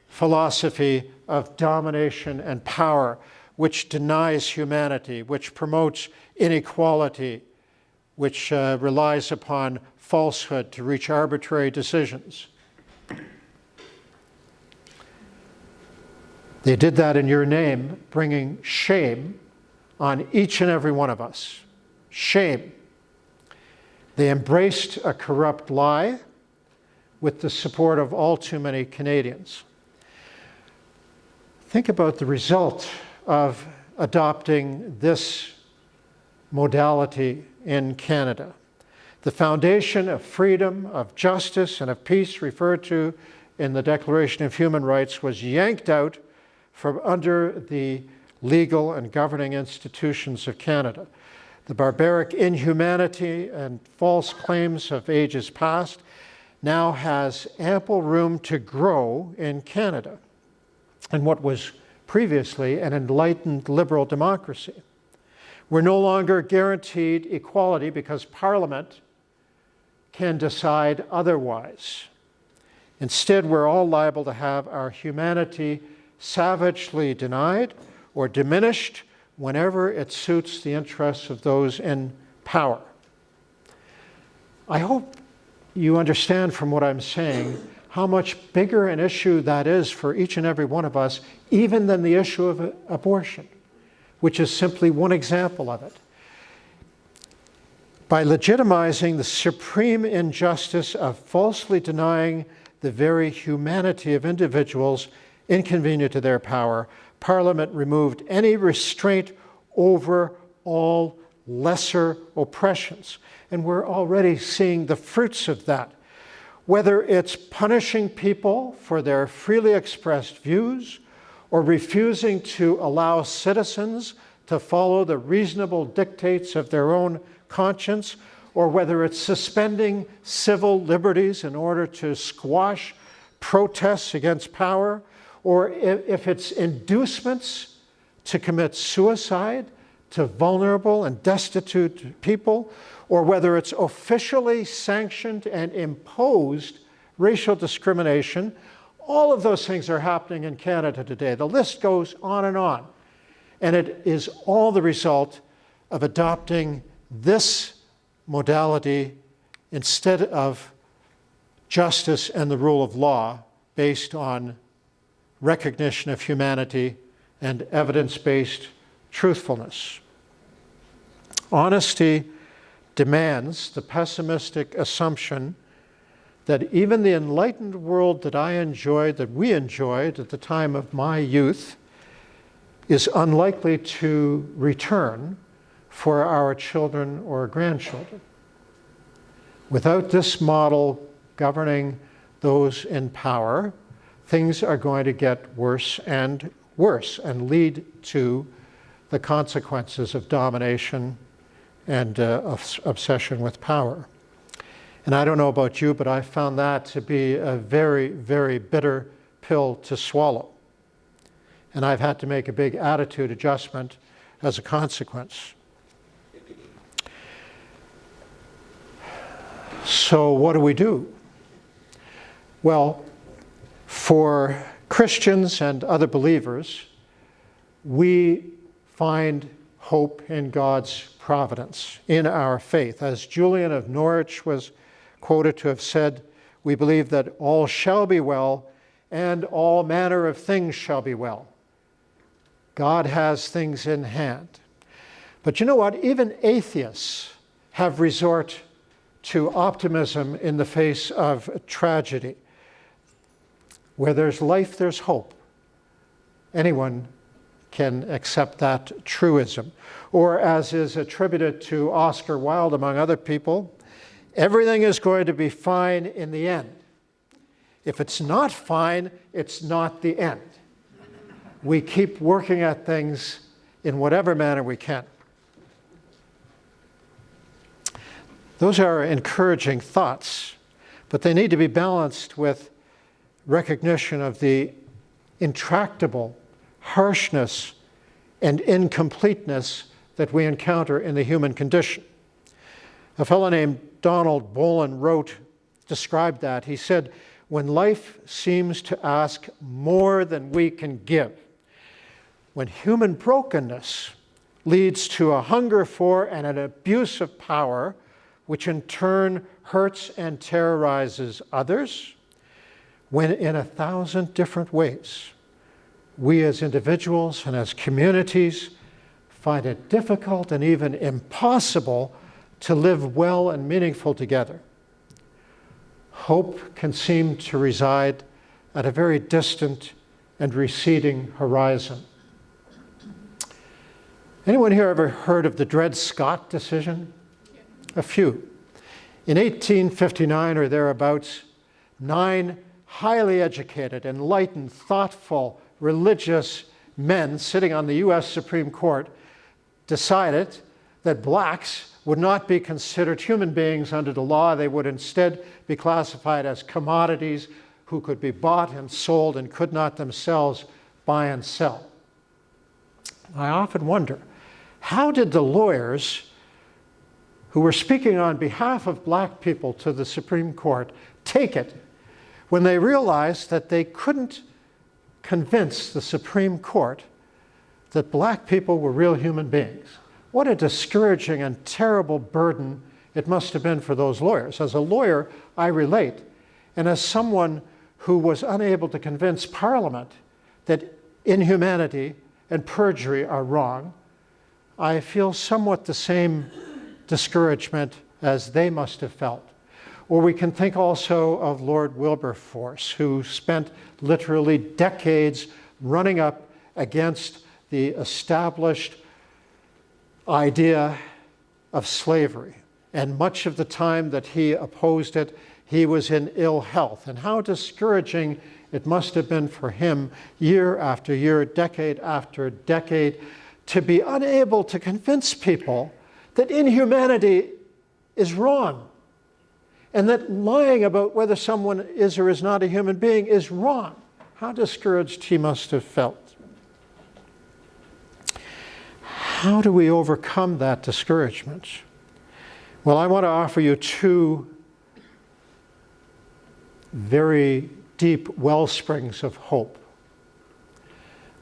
philosophy of domination and power, which denies humanity, which promotes inequality, which relies upon falsehood to reach arbitrary decisions. They did that in your name, bringing shame on each and every one of us. Shame. They embraced a corrupt lie with the support of all too many Canadians. Think about the result of adopting this modality in Canada. The foundation of freedom, of justice, and of peace referred to in the Declaration of Human Rights was yanked out from under the legal and governing institutions of Canada. The barbaric inhumanity and false claims of ages past now has ample room to grow in Canada, in what was previously an enlightened liberal democracy. We're no longer guaranteed equality because Parliament can decide otherwise. Instead, we're all liable to have our humanity savagely denied or diminished whenever it suits the interests of those in power. I hope you understand from what I'm saying how much bigger an issue that is for each and every one of us, even than the issue of abortion, which is simply one example of it. By legitimizing the supreme injustice of falsely denying the very humanity of individuals inconvenient to their power, Parliament removed any restraint over all lesser oppressions. And we're already seeing the fruits of that. Whether it's punishing people for their freely expressed views, or refusing to allow citizens to follow the reasonable dictates of their own conscience, or whether it's suspending civil liberties in order to squash protests against power, or if it's inducements to commit suicide to vulnerable and destitute people, or whether it's officially sanctioned and imposed racial discrimination, all of those things are happening in Canada today. The list goes on. And it is all the result of adopting this modality instead of justice and the rule of law based on recognition of humanity and evidence-based truthfulness. Honesty demands the pessimistic assumption that even the enlightened world that we enjoyed at the time of my youth, is unlikely to return for our children or grandchildren. Without this model governing those in power, things are going to get worse and lead to the consequences of domination and obsession with power. And I don't know about you, but I found that to be a very, very bitter pill to swallow. And I've had to make a big attitude adjustment as a consequence. So what do we do? Well, for Christians and other believers, we find hope in God's providence, in our faith. As Julian of Norwich was quoted to have said, we believe that all shall be well and all manner of things shall be well. God has things in hand. But you know what? Even atheists have resort to optimism in the face of tragedy. Where there's life, there's hope. Anyone can accept that truism. Or as is attributed to Oscar Wilde, among other people, everything is going to be fine in the end. If it's not fine, it's not the end. We keep working at things in whatever manner we can. Those are encouraging thoughts, but they need to be balanced with recognition of the intractable harshness and incompleteness that we encounter in the human condition. A fellow named Donald Bolin wrote described that. He said, when life seems to ask more than we can give, when human brokenness leads to a hunger for and an abuse of power, which in turn hurts and terrorizes others, when in 1,000 different ways we as individuals and as communities find it difficult and even impossible to live well and meaningful together, hope can seem to reside at a very distant and receding horizon. Anyone here ever heard of the Dred Scott decision? A few. In 1859 or thereabouts, 9 highly educated, enlightened, thoughtful, religious men sitting on the US Supreme Court decided that blacks would not be considered human beings under the law. They would instead be classified as commodities who could be bought and sold and could not themselves buy and sell. I often wonder, how did the lawyers who were speaking on behalf of black people to the Supreme Court take it when they realized that they couldn't convince the Supreme Court that black people were real human beings? What a discouraging and terrible burden it must have been for those lawyers. As a lawyer, I relate. And as someone who was unable to convince Parliament that inhumanity and perjury are wrong, I feel somewhat the same discouragement as they must have felt. Or we can think also of Lord Wilberforce, who spent literally decades running up against the established idea of slavery. And much of the time that he opposed it, he was in ill health. And how discouraging it must have been for him year after year, decade after decade, to be unable to convince people that inhumanity is wrong and that lying about whether someone is or is not a human being is wrong. How discouraged he must have felt. How do we overcome that discouragement? Well, I want to offer you 2 very deep well springs of hope.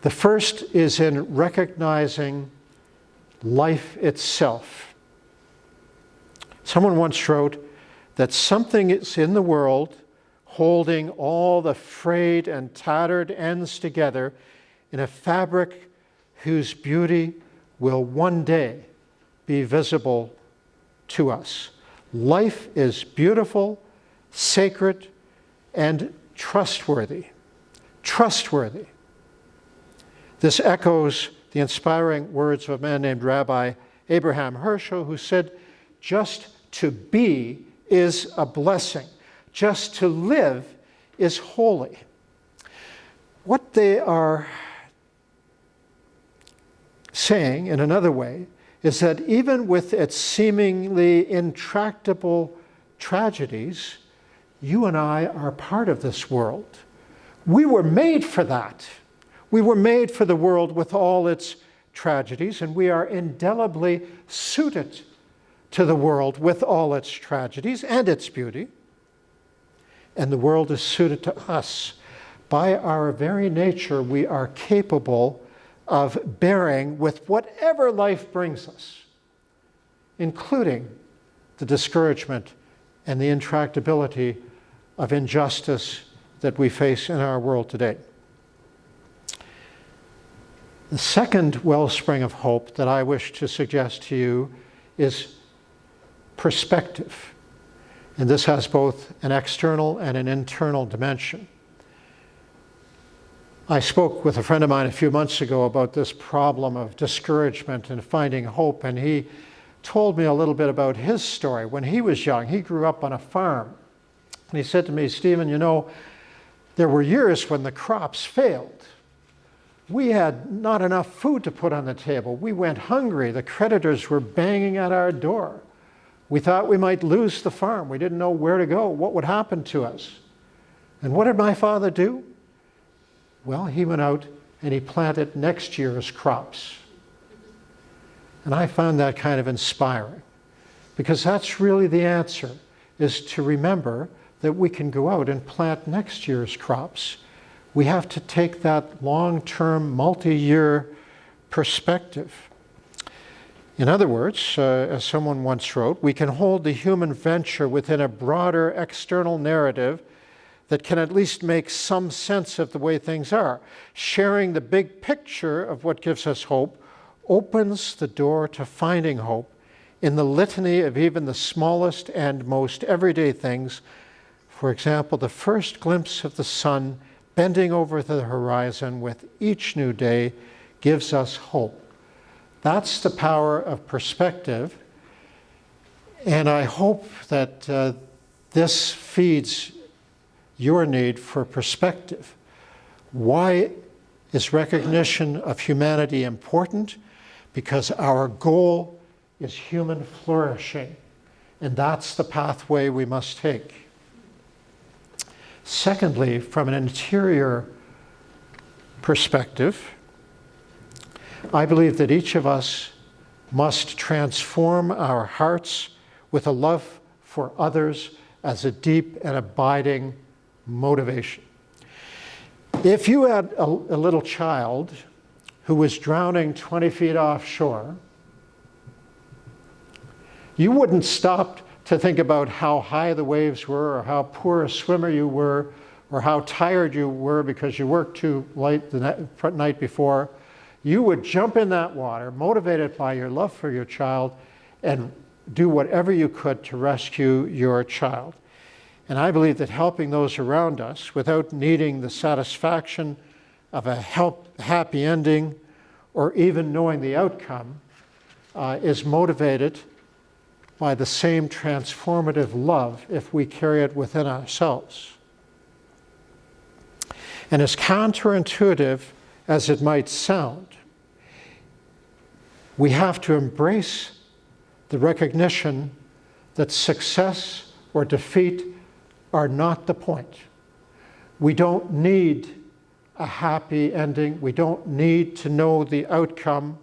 The first is in recognizing life itself. Someone once wrote that something is in the world holding all the frayed and tattered ends together in a fabric whose beauty will one day be visible to us. Life is beautiful, sacred, and trustworthy. Trustworthy. This echoes the inspiring words of a man named Rabbi Abraham Herschel, who said, "Just to be is a blessing. Just to live is holy." What they are saying, in another way, is that even with its seemingly intractable tragedies, you and I are part of this world. We were made for that. We were made for the world with all its tragedies, and we are indelibly suited to the world with all its tragedies and its beauty. And the world is suited to us. By our very nature, we are capable of bearing with whatever life brings us, including the discouragement and the intractability of injustice that we face in our world today. The second wellspring of hope that I wish to suggest to you is perspective. And this has both an external and an internal dimension. I spoke with a friend of mine a few months ago about this problem of discouragement and finding hope, and he told me a little bit about his story. When he was young, he grew up on a farm. And he said to me, "Stephen, you know, there were years when the crops failed. We had not enough food to put on the table. We went hungry. The creditors were banging at our door. We thought we might lose the farm. We didn't know where to go, what would happen to us. And what did my father do? Well, he went out and he planted next year's crops." And I found that kind of inspiring, because that's really the answer, is to remember that we can go out and plant next year's crops. We have to take that long-term, multi-year perspective. In other words, as someone once wrote, we can hold the human venture within a broader external narrative that can at least make some sense of the way things are. Sharing the big picture of what gives us hope opens the door to finding hope in the litany of even the smallest and most everyday things. For example, the first glimpse of the sun bending over the horizon with each new day gives us hope. That's the power of perspective, and I hope that this feeds your need for perspective. Why is recognition of humanity important? Because our goal is human flourishing, and that's the pathway we must take. Secondly, from an interior perspective, I believe that each of us must transform our hearts with a love for others as a deep and abiding motivation. If you had a little child who was drowning 20 feet offshore, you wouldn't stop to think about how high the waves were, or how poor a swimmer you were, or how tired you were because you worked too late the night before. You would jump in that water, motivated by your love for your child, and do whatever you could to rescue your child. And I believe that helping those around us without needing the satisfaction of a happy ending or even knowing the outcome is motivated by the same transformative love if we carry it within ourselves. And as counterintuitive as it might sound, we have to embrace the recognition that success or defeat are not the point. We don't need a happy ending. We don't need to know the outcome.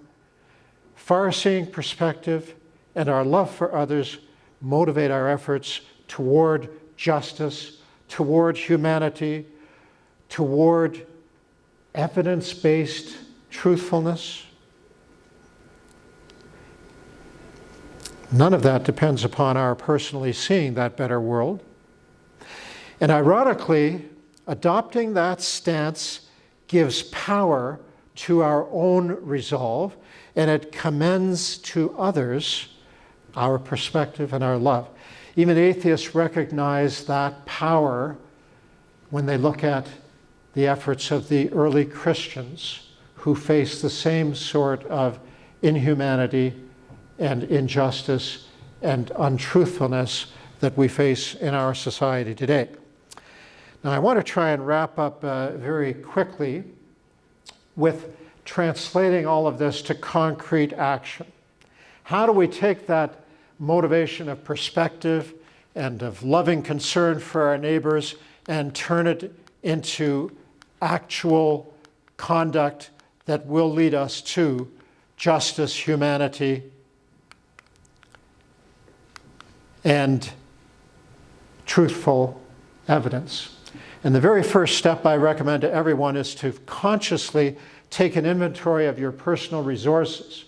Far-seeing perspective and our love for others motivate our efforts toward justice, toward humanity, toward evidence-based truthfulness. None of that depends upon our personally seeing that better world. And ironically, adopting that stance gives power to our own resolve, and it commends to others our perspective and our love. Even atheists recognize that power when they look at the efforts of the early Christians who faced the same sort of inhumanity and injustice and untruthfulness that we face in our society today. Now, I want to try and wrap up very quickly with translating all of this to concrete action. How do we take that motivation of perspective and of loving concern for our neighbors and turn it into actual conduct that will lead us to justice, humanity, and truthful evidence? And the very first step I recommend to everyone is to consciously take an inventory of your personal resources.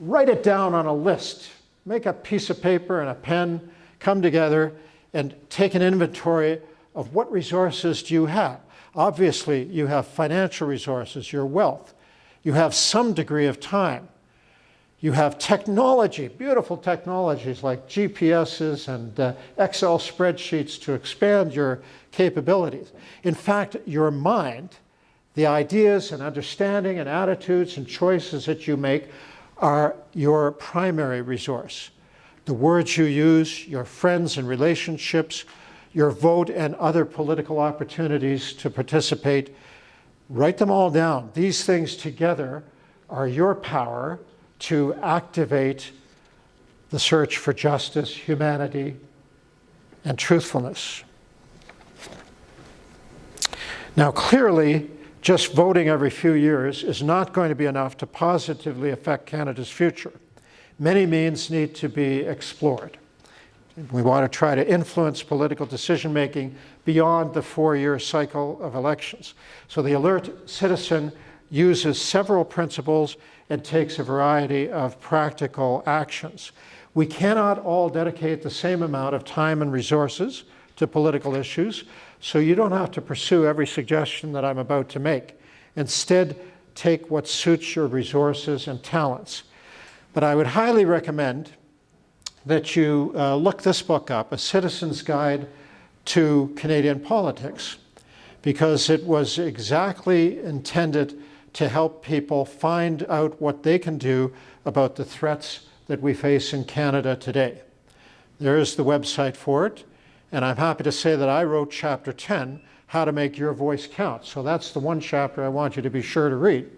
Write it down on a list. Make a piece of paper and a pen, come together and take an inventory of what resources do you have. Obviously, you have financial resources, your wealth. You have some degree of time. You have technology, beautiful technologies like GPSs and Excel spreadsheets to expand your capabilities. In fact, your mind, the ideas and understanding and attitudes and choices that you make are your primary resource. The words you use, your friends and relationships, your vote and other political opportunities to participate, write them all down. These things together are your power to activate the search for justice, humanity, and truthfulness. Now, clearly, just voting every few years is not going to be enough to positively affect Canada's future. Many means need to be explored. We want to try to influence political decision-making beyond the 4-year cycle of elections. So the alert citizen uses several principles and takes a variety of practical actions. We cannot all dedicate the same amount of time and resources to political issues, so you don't have to pursue every suggestion that I'm about to make. Instead, take what suits your resources and talents. But I would highly recommend that you look this book up, A Citizen's Guide to Canadian Politics, because it was exactly intended to help people find out what they can do about the threats that we face in Canada today. There is the website for it, and I'm happy to say that I wrote chapter 10, How to Make Your Voice Count. So that's the one chapter I want you to be sure to read.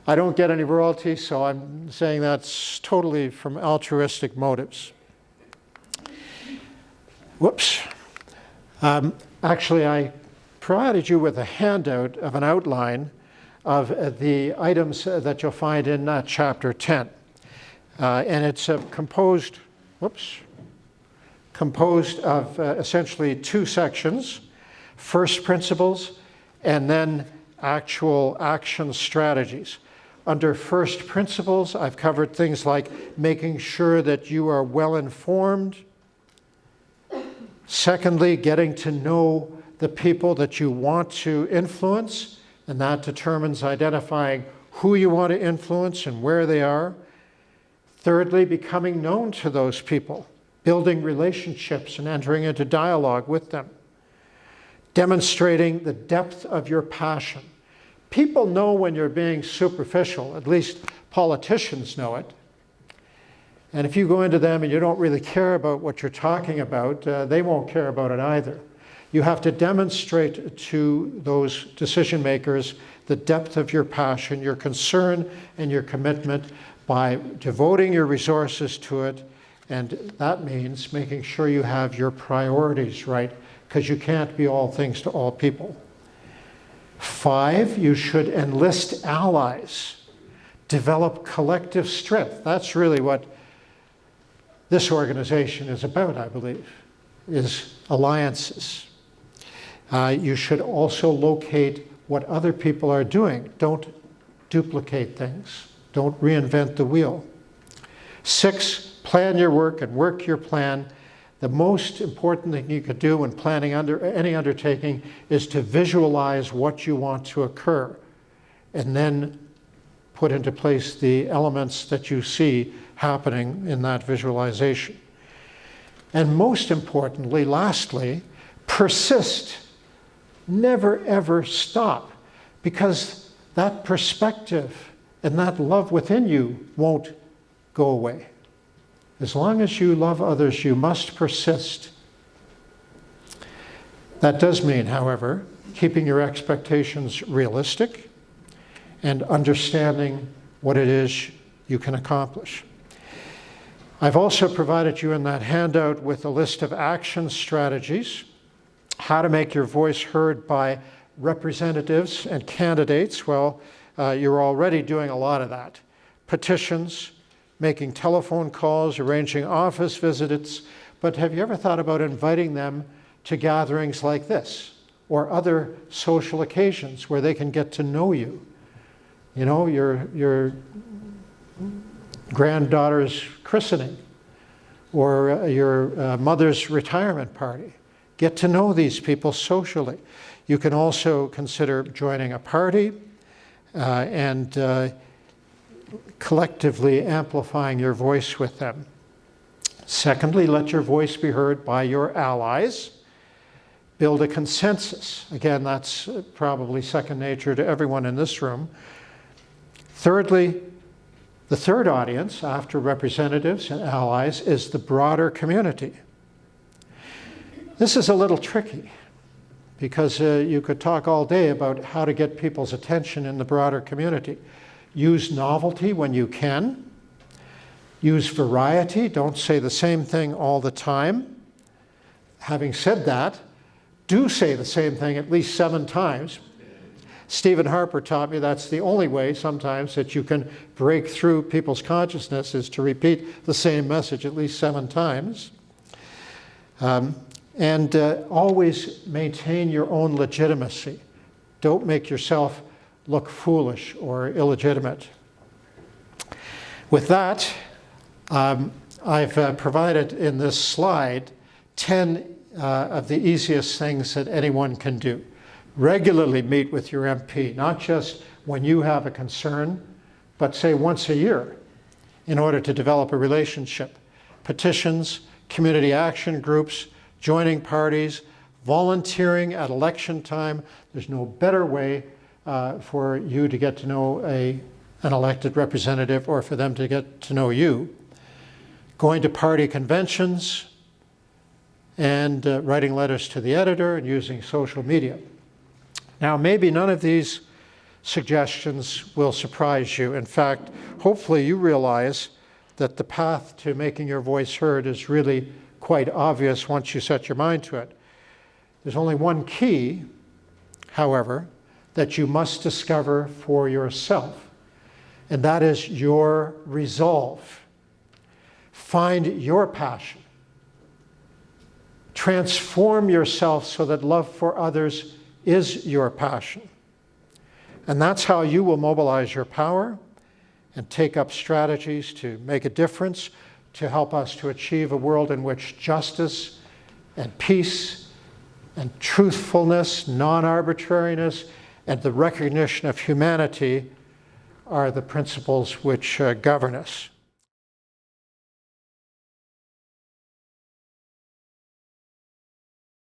I don't get any royalties, so I'm saying that's totally from altruistic motives. Whoops. Actually, I provided you with a handout of an outline of the items that you'll find in chapter 10. And it's composed of essentially 2 sections, first principles and then actual action strategies. Under first principles, I've covered things like making sure that you are well informed. Secondly, getting to know the people that you want to influence, and that determines identifying who you want to influence and where they are. Thirdly, becoming known to those people, building relationships and entering into dialogue with them. Demonstrating the depth of your passion. People know when you're being superficial, at least politicians know it. And if you go into them and you don't really care about what you're talking about, they won't care about it either. You have to demonstrate to those decision makers the depth of your passion, your concern, and your commitment by devoting your resources to it. And that means making sure you have your priorities right, because you can't be all things to all people. 5, you should enlist allies. Develop collective strength. That's really what this organization is about, I believe, is alliances. You should also locate what other people are doing. Don't duplicate things. Don't reinvent the wheel. 6, plan your work and work your plan. The most important thing you could do when planning any undertaking is to visualize what you want to occur and then put into place the elements that you see happening in that visualization. And most importantly, lastly, persist. Never ever stop, because that perspective and that love within you won't go away. As long as you love others, you must persist. That does mean, however, keeping your expectations realistic and understanding what it is you can accomplish. I've also provided you in that handout with a list of action strategies, how to make your voice heard by representatives and candidates. Well, you're already doing a lot of that. Petitions, making telephone calls, arranging office visits, but have you ever thought about inviting them to gatherings like this or other social occasions where they can get to know you? You know, your granddaughter's christening or your mother's retirement party. Get to know these people socially. You can also consider joining a party and collectively amplifying your voice with them. Secondly, let your voice be heard by your allies. Build a consensus. Again, that's probably second nature to everyone in this room. Thirdly, the third audience, after representatives and allies, is the broader community. This is a little tricky because you could talk all day about how to get people's attention in the broader community. Use novelty when you can. Use variety. Don't say the same thing all the time. Having said that, do say the same thing at least 7 times. Stephen Harper taught me that's the only way sometimes that you can break through people's consciousness is to repeat the same message at least 7 times. And always maintain your own legitimacy. Don't make yourself look foolish or illegitimate. With that, I've provided in this slide 10 of the easiest things that anyone can do. Regularly meet with your MP, not just when you have a concern, but say once a year in order to develop a relationship. Petitions, community action groups, joining parties, volunteering at election time. There's no better way for you to get to know an elected representative or for them to get to know you. Going to party conventions and writing letters to the editor and using social media. Now, maybe none of these suggestions will surprise you. In fact, hopefully you realize that the path to making your voice heard is really quite obvious once you set your mind to it. There's only one key, however, that you must discover for yourself, and that is your resolve. Find your passion. Transform yourself so that love for others is your passion. And that's how you will mobilize your power and take up strategies to make a difference, to help us to achieve a world in which justice and peace and truthfulness, non-arbitrariness, and the recognition of humanity are the principles which govern us.